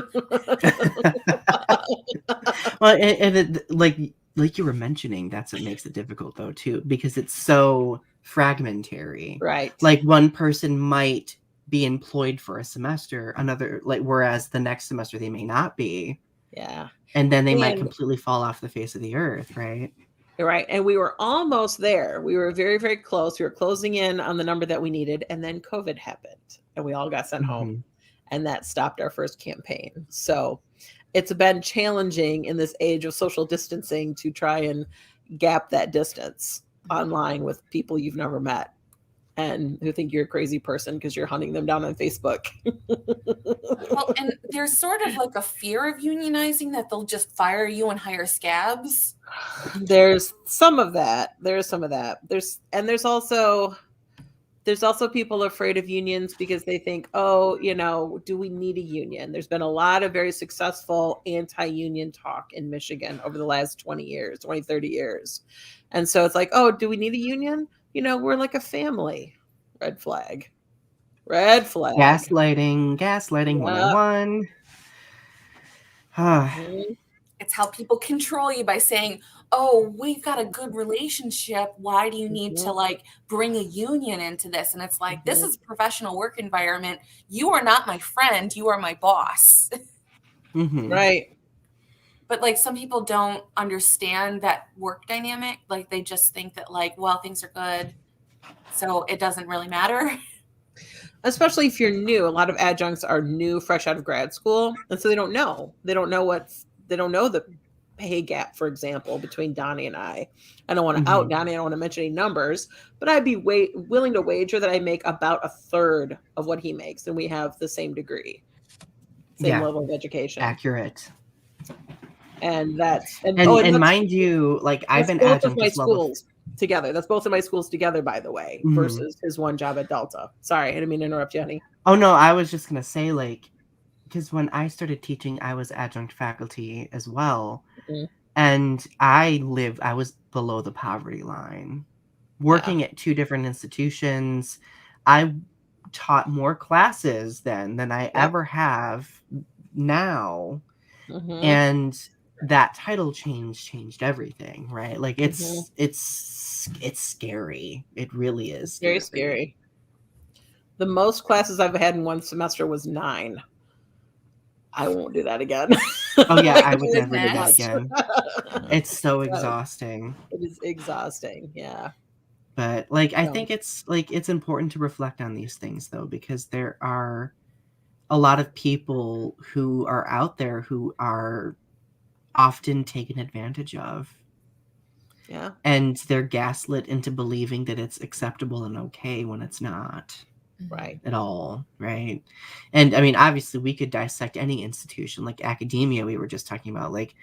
Well, and like you were mentioning, that's what makes it difficult, though, too, because it's so fragmentary. Right. Like one person might be employed for a semester, another whereas the next semester they may not be. Yeah. And then they might completely fall off the face of the earth, right? Right. And we were almost there. We were very, very close. We were closing in on the number that we needed. And then COVID happened and we all got sent home. And that stopped our first campaign. So it's been challenging in this age of social distancing to try and gap that distance online with people you've never met and who think you're a crazy person because you're hunting them down on Facebook. Well, and there's sort of like a fear of unionizing that they'll just fire you and hire scabs. There's some of that. There's also people afraid of unions because they think, oh, you know, do we need a union? There's been a lot of very successful anti-union talk in Michigan over the last 20, 30 years. And so it's like, oh, do we need a union? You know, we're like a family. Red flag. Gaslighting 101. It's how people control you by saying, oh, we've got a good relationship. Why do you need to like bring a union into this? And it's like, this is a professional work environment. You are not my friend. You are my boss. Right. But like some people don't understand that work dynamic. Like they just think that like, well, things are good, so it doesn't really matter. Especially if you're new. A lot of adjuncts are new, fresh out of grad school. And so they don't know. They don't know the pay gap, for example, between Donny and I. I don't want to out Donny. I don't want to mention any numbers, but I'd be willing to wager that I make about a third of what he makes. And we have the same degree, same level of education. Accurate. And that's mind you, like I've been both of my schools together. That's both of my schools together, by the way, versus his one job at Delta. Sorry, I didn't mean to interrupt you, honey. Oh no, I was just gonna say, like, because when I started teaching, I was adjunct faculty as well, and I was below the poverty line, working at 2 different institutions. I taught more classes then than I ever have now. Mm-hmm. And that title change changed everything, right? Like Mm-hmm. it's scary. It really is Very scary. The most classes I've had in one semester was 9. I won't do that again. Oh yeah, My I would never do that goodness. again. It's so So, exhausting. it is exhausting. Yeah. But like I So, think it's important to reflect on these things though, because there are a lot of people who are out there who are often taken advantage of. yeah. And they're gaslit into believing that it's acceptable and okay when it's not Right. at all, right? And I mean, obviously, we could dissect any institution, like academia. We were just talking about, like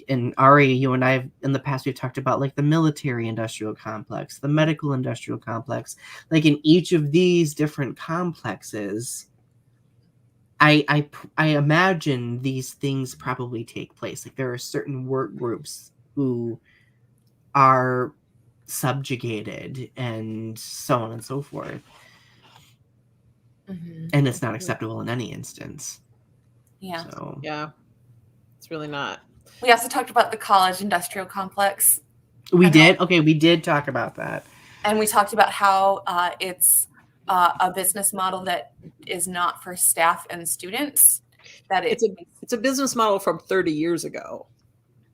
in Ari, you and I, in the past, we've talked about like the military-industrial complex, the medical-industrial complex. Like in each of these different complexes, I imagine these things probably take place. Like there are certain work groups who are subjugated and so on and so forth. And it's not acceptable in any instance. Yeah. So Yeah. It's really not. We also talked about the college industrial complex. we did. Okay, we did talk about that. And we talked about how it's a business model that is not for staff and students. That It's a business model from 30 years ago.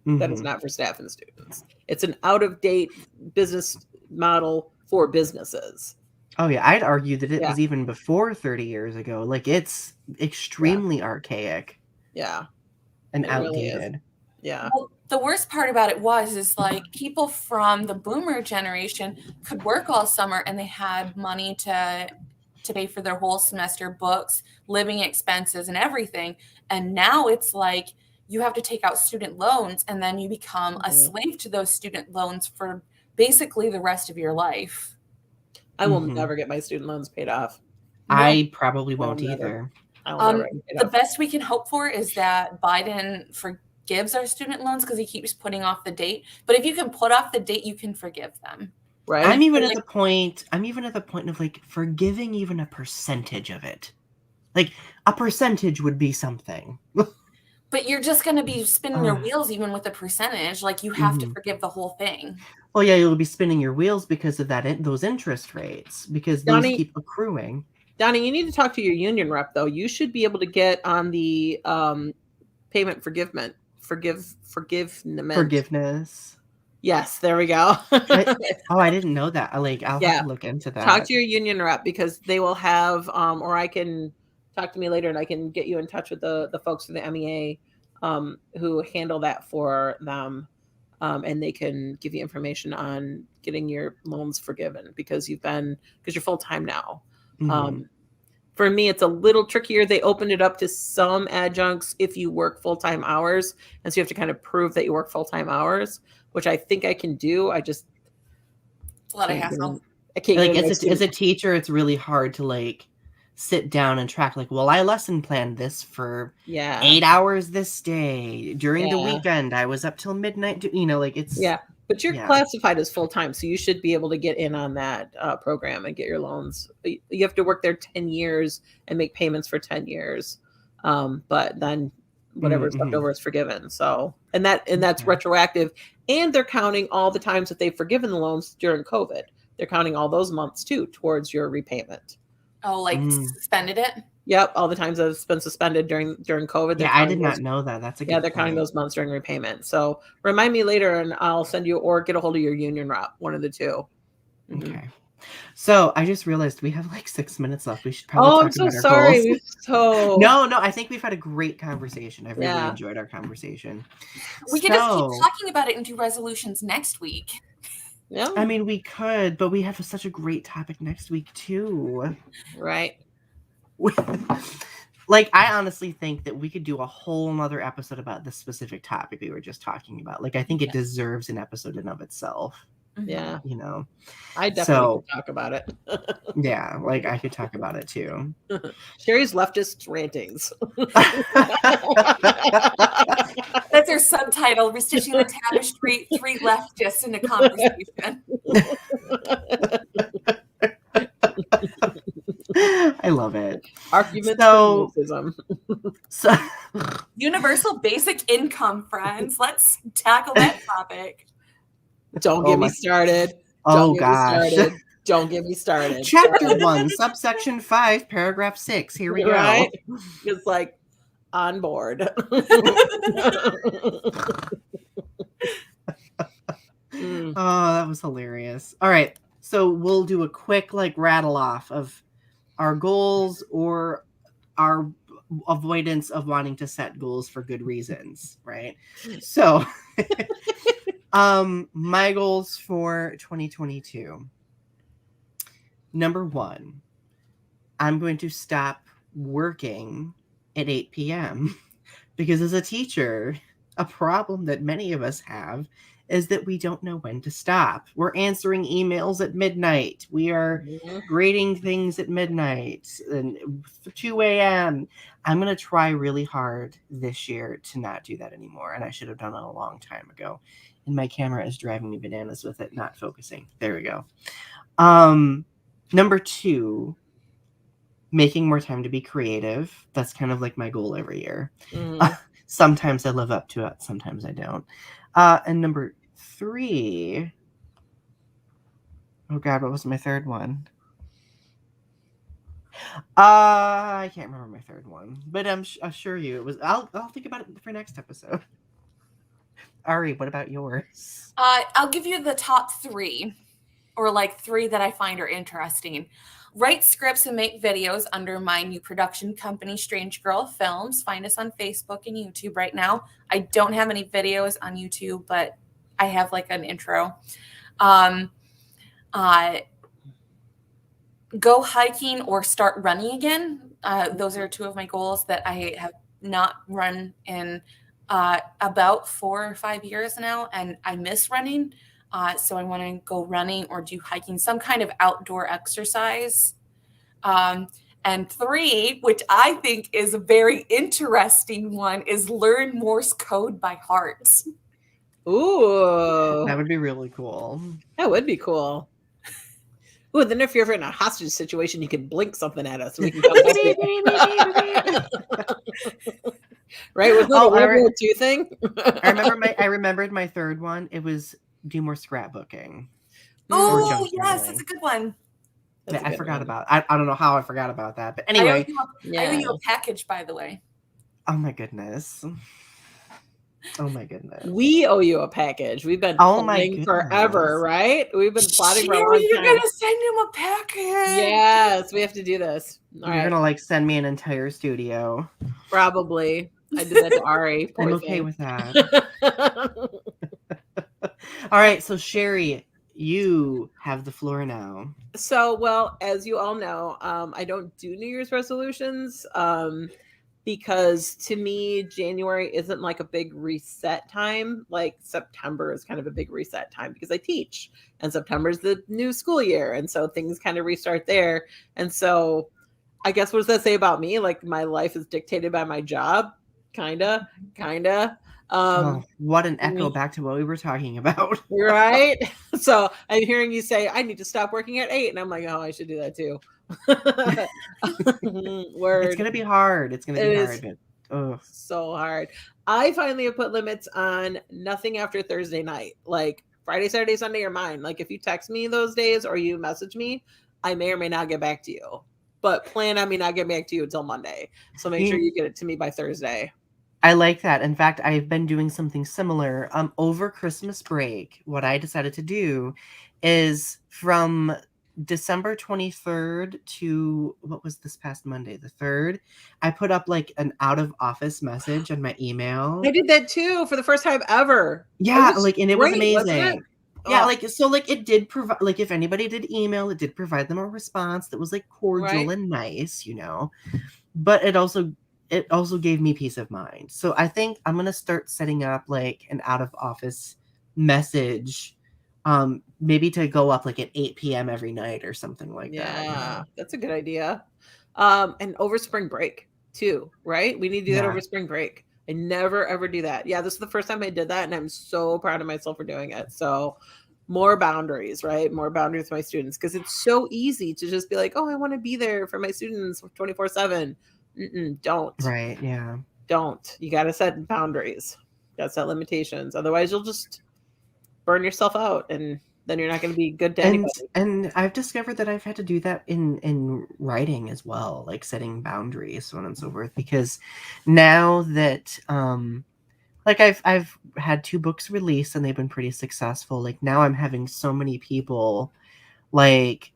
That is not for staff and students. It's an out-of-date business model for businesses. Oh yeah, I'd argue that it was even before 30 years ago. Like it's extremely archaic. Yeah. And It outdated. really is. Yeah. Well, the worst part about it is like people from the boomer generation could work all summer and they had money to pay for their whole semester books, living expenses and everything. And now it's like you have to take out student loans and then you become a slave to those student loans for basically the rest of your life. I will never get my student loans paid off. No. I probably won't either. The best we can hope for is that Biden forgives our student loans because he keeps putting off the date. But if you can put off the date, you can forgive them. Right. I'm even at the point of like forgiving even a percentage of it. Like a percentage would be something. But you're just going to be spinning your wheels even with a percentage. Like you have to forgive the whole thing. Well, yeah, you'll be spinning your wheels because of those interest rates, because those keep accruing. Donny, you need to talk to your union rep, though. You should be able to get on the payment forgiveness. Yes, there we go. I didn't know that. I'll have to look into that. Talk to your union rep because they will have, or I can talk to me later and I can get you in touch with the folks from the MEA who handle that for them. And they can give you information on getting your loans forgiven because you're full-time now. For me, it's a little trickier. They opened it up to some adjuncts if you work full-time hours. And so you have to kind of prove that you work full-time hours, which I think I can do. It's a lot of hassle. I can't as a teacher, it's really hard to like sit down and track like, well, I lesson planned this for 8 hours this day. During the weekend, I was up till midnight. It's but you're classified as full-time, so you should be able to get in on that program and get your loans. You have to work there 10 years and make payments for 10 years. But then whatever's left over is forgiven. So, and that's retroactive. And they're counting all the times that they've forgiven the loans during COVID. They're counting all those months too towards your repayment. Oh, like suspended it? Yep, all the times that it's been suspended during COVID. Yeah, I did not know that. That's a good they're counting those months during repayment. So remind me later, and I'll send you or get a hold of your union rep, one of the two. Okay. So I just realized we have like 6 minutes left. We should probably talk about our goals. No, I think we've had a great conversation. I've really enjoyed our conversation. We can just keep talking about it and do resolutions next week. Yeah. I mean, we could, but we have such a great topic next week too. Right. Like, I honestly think that we could do a whole nother episode about this specific topic we were just talking about. Like, I think it deserves an episode in of itself. Yeah. I definitely could talk about it. Yeah, like I could talk about it too. Sherri's leftist rantings. That's her subtitle, Restitching the Tapestry, 3 leftists in a conversation. I love it. Arguments So, for racism. so Universal basic income, friends. Let's tackle that topic. Don't get me started. Oh Don't get gosh. me started. Don't get me started. Chapter 1, subsection 5, paragraph 6. Here we go. Right? It's like on board. Oh, that was hilarious. All right. So we'll do a quick like rattle off of our goals or our avoidance of wanting to set goals for good reasons, right? So my goals for 2022. Number 1, I'm going to stop working at 8 p.m. because as a teacher, a problem that many of us have is that we don't know when to stop. We're answering emails at midnight. We are grading things at midnight and 2 a.m. I'm going to try really hard this year to not do that anymore. And I should have done it a long time ago. And my camera is driving me bananas with it, not focusing. There we go. Number 2, making more time to be creative. That's kind of like my goal every year. Sometimes I live up to it. Sometimes I don't. And number 3, oh God, what was my third one? I can't remember my third one, but I'm assure you it was. I'll think about it for next episode. Ari, what about yours? I'll give you the top 3, or like 3 that I find are interesting. Write scripts and make videos under my new production company, Strange Girl Films. Find us on Facebook and YouTube right now. I don't have any videos on YouTube, but I have like an intro. Go hiking or start running again. Those are 2 of my goals that I have not run in about 4 or 5 years now, and I miss running. So I want to go running or do hiking, some kind of outdoor exercise. And 3, which I think is a very interesting one, is learn Morse code by heart. Ooh. That would be really cool. That would be cool. Ooh, then if you're ever in a hostage situation, you can blink something at us so we can come back. Right? Was that a World War II thing? I remembered my third one. It was do more scrapbooking. Oh, yes, that's a good one. Yeah, I forgot about it. I don't know how I forgot about that. But anyway. I owe you a package, by the way. Oh my goodness. Oh my goodness. We owe you a package. We've been plotting forever, right? We've been plotting for a long time. You're going to send him a package. Yes, we have to do this. You're going to like send me an entire studio. Probably. I did that to Ari. I'm okay with that. All right. So Sherri, you have the floor now. So, well, as you all know, I don't do New Year's resolutions because to me, January isn't like a big reset time. Like September is kind of a big reset time because I teach, and September is the new school year. And so things kind of restart there. And so I guess what does that say about me? Like my life is dictated by my job. Kinda. What an echo back to what we were talking about. Right? So I'm hearing you say, I need to stop working at 8. And I'm like, oh, I should do that too. Word. It's going to be hard. It's going to be hard. But, so hard. I finally have put limits on nothing after Thursday night. Like Friday, Saturday, Sunday are mine. Like if you text me those days or you message me, I may or may not get back to you. But plan on me not getting back to you until Monday. So make sure you get it to me by Thursday. I like that. In fact, I've been doing something similar. Over Christmas break, what I decided to do is from December 23rd to what was this past Monday, the 3rd, I put up like an out of office message on my email. I did that too for the first time ever. Yeah, it was amazing. It? Yeah, it did provide, like if anybody did email, it did provide them a response that was like cordial and nice, but it also gave me peace of mind. So I think I'm going to start setting up like an out of office message, maybe to go up like at 8 p.m. every night or something like that. Yeah, that's a good idea. And over spring break too, right? We need to do that over spring break. I never, ever do that. Yeah, this is the first time I did that, and I'm so proud of myself for doing it. So more boundaries, right? More boundaries with my students, because it's so easy to just be like, oh, I want to be there for my students 24/7. Don't. Right. Yeah. Don't. You got to set boundaries. You got to set limitations. Otherwise, you'll just burn yourself out, and then you're not going to be good to anybody. And I've discovered that I've had to do that in writing as well, like setting boundaries, so on and so forth. Because now that like I've had 2 books released and they've been pretty successful. Like now I'm having so many people like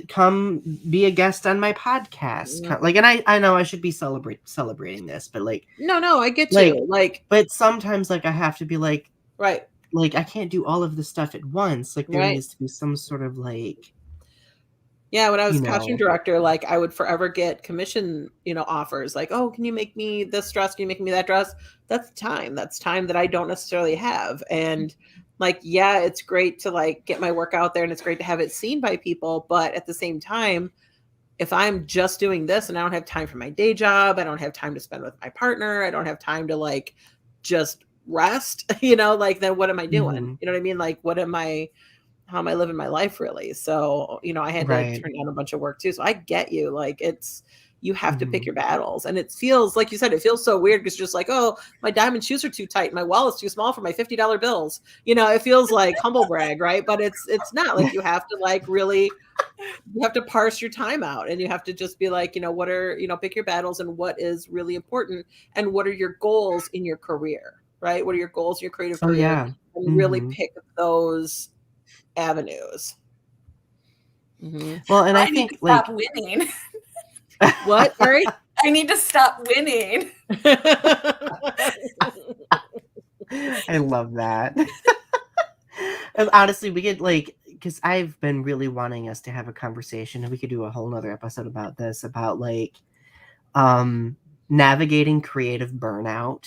come be a guest on my podcast. Yeah. Like, and I know I should be celebrating this, but like No, I get like, you. Like, but sometimes like I have to be like, right. like I can't do all of this stuff at once. Like there Right. needs to be some sort of like, Yeah, when I was you costume know. director, like I would forever get commission, offers like, oh, can you make me this dress? Can you make me that dress? That's time. That's time that I don't necessarily have. And like, yeah, it's great to like get my work out there and it's great to have it seen by people. But at the same time, if I'm just doing this and I don't have time for my day job, I don't have time to spend with my partner, I don't have time to like just rest, like then what am I doing? Mhm. You know what I mean? Like, how am I living my life really? So, I had to Right. turn down a bunch of work too. So I get you. Like you have to pick Mhm. your battles. And it feels, like you said, it feels so weird because just like, oh, my diamond shoes are too tight. My wallet's too small for my $50 bills. It feels like humble brag, right? But it's not. Like you have to like really, you have to parse your time out and you have to just be like, what are, pick your battles and what is really important and what are your goals in your career, right? What are your goals in your creative Oh career? yeah. And really Mhm. pick those avenues. Well, and I I need to think stop like winning. What, Ari? I need to stop winning. I love that. And honestly, we could like, because I've been really wanting us to have a conversation, and we could do a whole nother episode about this, about like navigating creative burnout.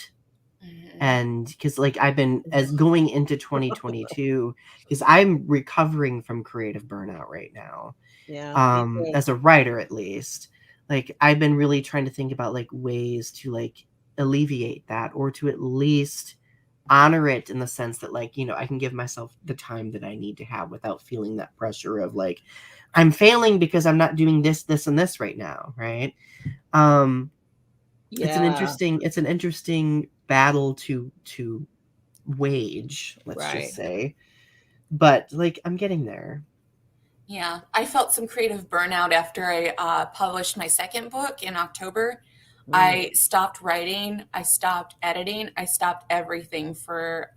And because like I've been as going into 2022, because I'm recovering from creative burnout right now. Yeah, me too. As a writer at least. Like I've been really trying to think about like ways to like alleviate that, or to at least honor it in the sense that like, I can give myself the time that I need to have without feeling that pressure of like I'm failing because I'm not doing this, this, and this right now, right? It's an Yeah, interesting battle to wage, let's right. just say. But like I'm getting there. Yeah, I felt some creative burnout after I published my second book in October. I stopped writing, I stopped editing, I stopped everything for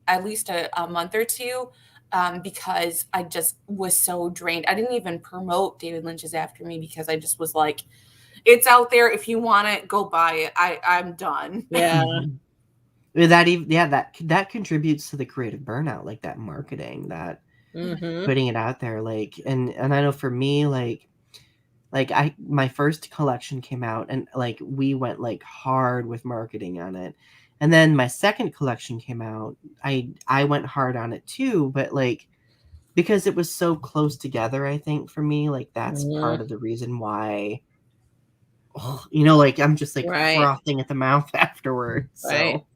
at least a month or two because I just was so drained. I didn't even promote David Lynch's After Me because I just was like, it's out there. If you want it, go buy it. I'm done. Yeah. That contributes to the creative burnout, like that marketing, that putting it out there, like, and I know for me, like my first collection came out and like we went like hard with marketing on it, and then my second collection came out, I went hard on it too, but like because it was so close together, I think for me, like that's part of the reason why, like I'm just like Right. frothing at the mouth afterwards. Right. So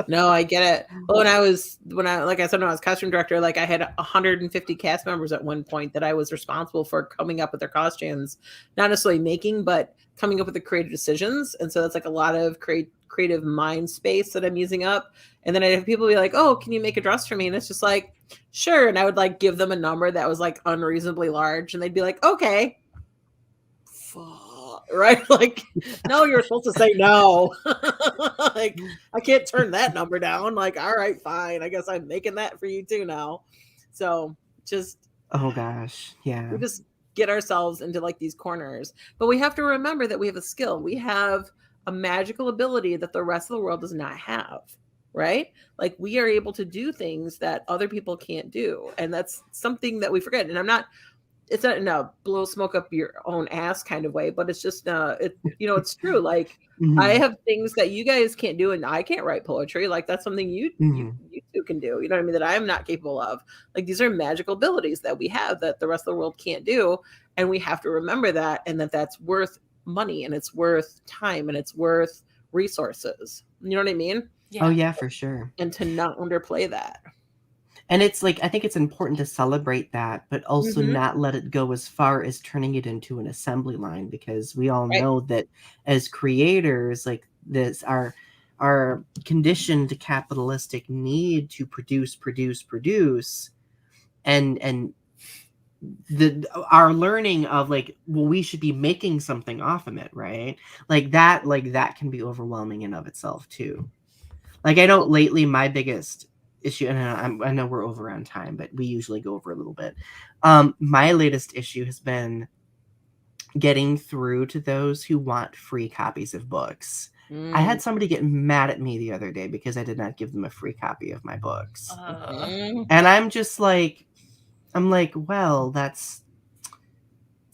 No, I get it. Well, like I said, when I was costume director, like I had 150 cast members at one point that I was responsible for coming up with their costumes, not necessarily making, but coming up with the creative decisions. And so that's like a lot of creative mind space that I'm using up. And then I have people be like, oh, can you make a dress for me? And it's just like, sure. And I would like give them a number that was like unreasonably large. And they'd be like, okay. Right? Like, no, you're supposed to say no. Like, I can't turn that number down. Like, all right, fine. I guess I'm making that for you too now. So just, oh gosh, yeah, we just get ourselves into like these corners. But we have to remember that we have a skill. We have a magical ability that the rest of the world does not have. Right? Like we are able to do things that other people can't do. And that's something that we forget. And it's not in a blow smoke up your own ass kind of way, but it's just it's true. Like I have things that you guys can't do, and I can't write poetry. Like that's something you two can do. You know what I mean? That I'm not capable of. Like these are magical abilities that we have that the rest of the world can't do, and we have to remember that, and that's worth money, and it's worth time, and it's worth resources. You know what I mean? Yeah. Oh yeah, for sure. And to not underplay that. And it's like, I think it's important to celebrate that, but also Mhm. not let it go as far as turning it into an assembly line, because we all Right. know that as creators, like this, our conditioned capitalistic need to produce, and our learning of like, well, we should be making something off of it, right? Like that can be overwhelming in of itself too. Like, I know lately my biggest issue, and I know we're over on time, but we usually go over a little bit. My latest issue has been getting through to those who want free copies of books. I Mm. had somebody get mad at me the other day because I did not give them a free copy of my books. Mhm. And I'm like, well, it's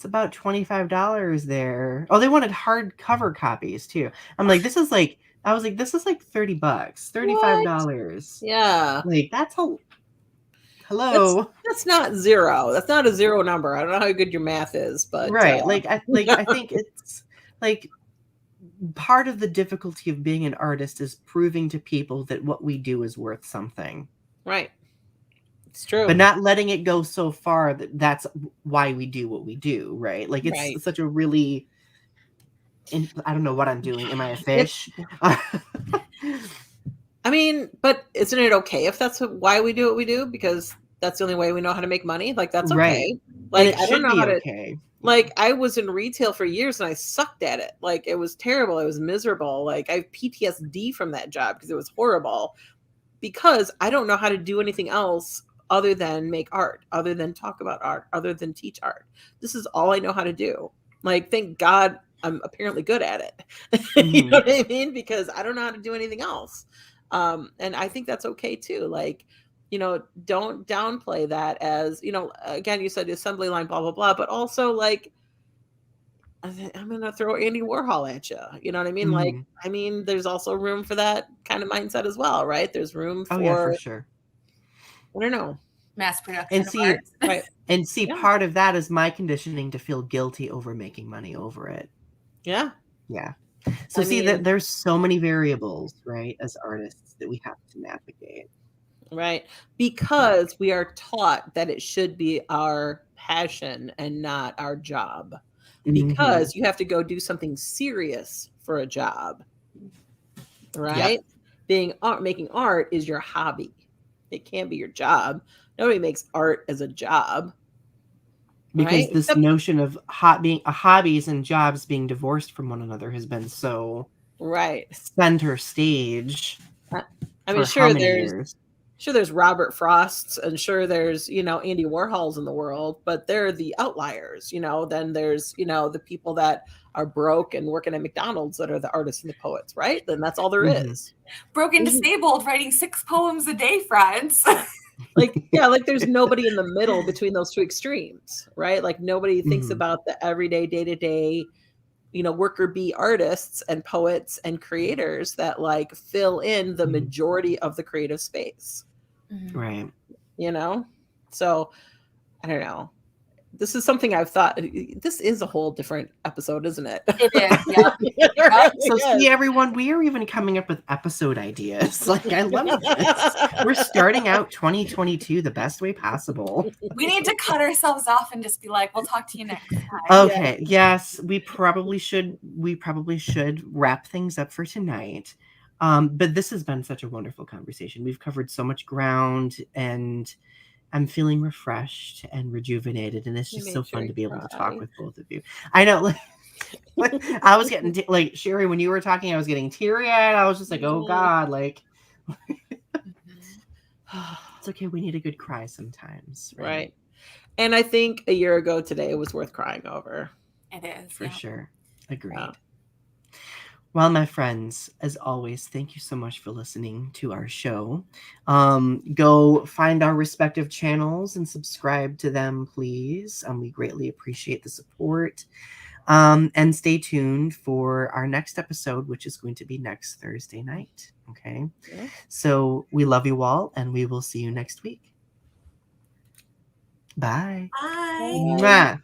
about $25 there. Oh, they wanted hardcover copies too. I'm like, this is like, I was like, this is like $30, What? $35. Yeah. Like, that's a That's hello. that's not zero. That's not a zero number. I don't know how good your math is, but Right. Like I think it's like part of the difficulty of being an artist is proving to people that what we do is worth something. right. It's true. But not letting it go so far that that's why we do what we do, right? Like Right. it's such a really I don't know what I'm doing. Am I a It's fish? I mean, but isn't it okay if that's why we do what we do? Because that's the only way we know how to make money. Like that's Right. okay. And Like it I don't should know be how to. okay. Like I was in retail for years and I sucked at it. Like it was terrible. It was miserable. Like I have PTSD from that job because it was horrible. Because I don't know how to do anything else other than make art, other than talk about art, other than teach art. This is all I know how to do. Like thank God I'm apparently good at it. You know Mhm. what I mean? Because I don't know how to do anything else. And I think that's okay too. Like, don't downplay that as, again, you said assembly line, blah, blah, blah, but also like, I'm going to throw Andy Warhol at you. You know what I mean? Like, Mhm. I mean, there's also room for that kind of mindset as well, right? There's room Oh yeah, for for, sure. I don't know. Mass production And of see, art. Right. and see, Yeah. part of that is my conditioning to feel guilty over making money over it. Yeah. Yeah. So I see that mean, there's so many variables, right, as artists that we have to navigate. right. Yeah. Because we are taught that it should be our passion and not our job. Mhm. Because you have to go do something serious for a job, right? Yep. Making art is your hobby. It can't be your job. Nobody makes art as a job, right? Because this Except, notion of hobbies and jobs being divorced from one another has been so right. center stage I mean, for how many years? sure there's Robert Frosts and sure there's, Andy Warhols in the world, but they're the outliers, then there's, the people that are broke and working at McDonald's that are the artists and the poets, right? Then that's all there Mhm. is. Broken disabled writing 6 poems a day, friends. Like, yeah, like there's nobody in the middle between those two extremes, right? Like nobody thinks Mhm. about the everyday, day-to-day, worker bee artists and poets and creators that like fill in the Mhm. majority of the creative space, Right. So I don't know. This is something I've thought. This is a whole different episode, isn't it? It is, yeah. It Yep. So really see, is. everyone, we are even coming up with episode ideas. Like, I love this. We're starting out 2022 the best way possible. We need to cut ourselves off and just be like, we'll talk to you next time. Okay, yes, we probably should wrap things up for tonight. But this has been such a wonderful conversation. We've covered so much ground, and I'm feeling refreshed and rejuvenated, and it's You just so made fun Sherri to be able to talk cry. with both of you. I know, like I was getting like Sherri, when you were talking, I was getting teary-eyed. I was just like, oh God, like it's okay. We need a good cry sometimes, right? Right. And I think a year ago today was worth crying over. It is. For Yeah. sure. Agreed. Yeah. Well, my friends, as always, thank you so much for listening to our show. Go find our respective channels and subscribe to them, please. We greatly appreciate the support. And stay tuned for our next episode, which is going to be next Thursday night. Okay. Yeah. So we love you all, and we will see you next week. Bye. Bye. Mwah.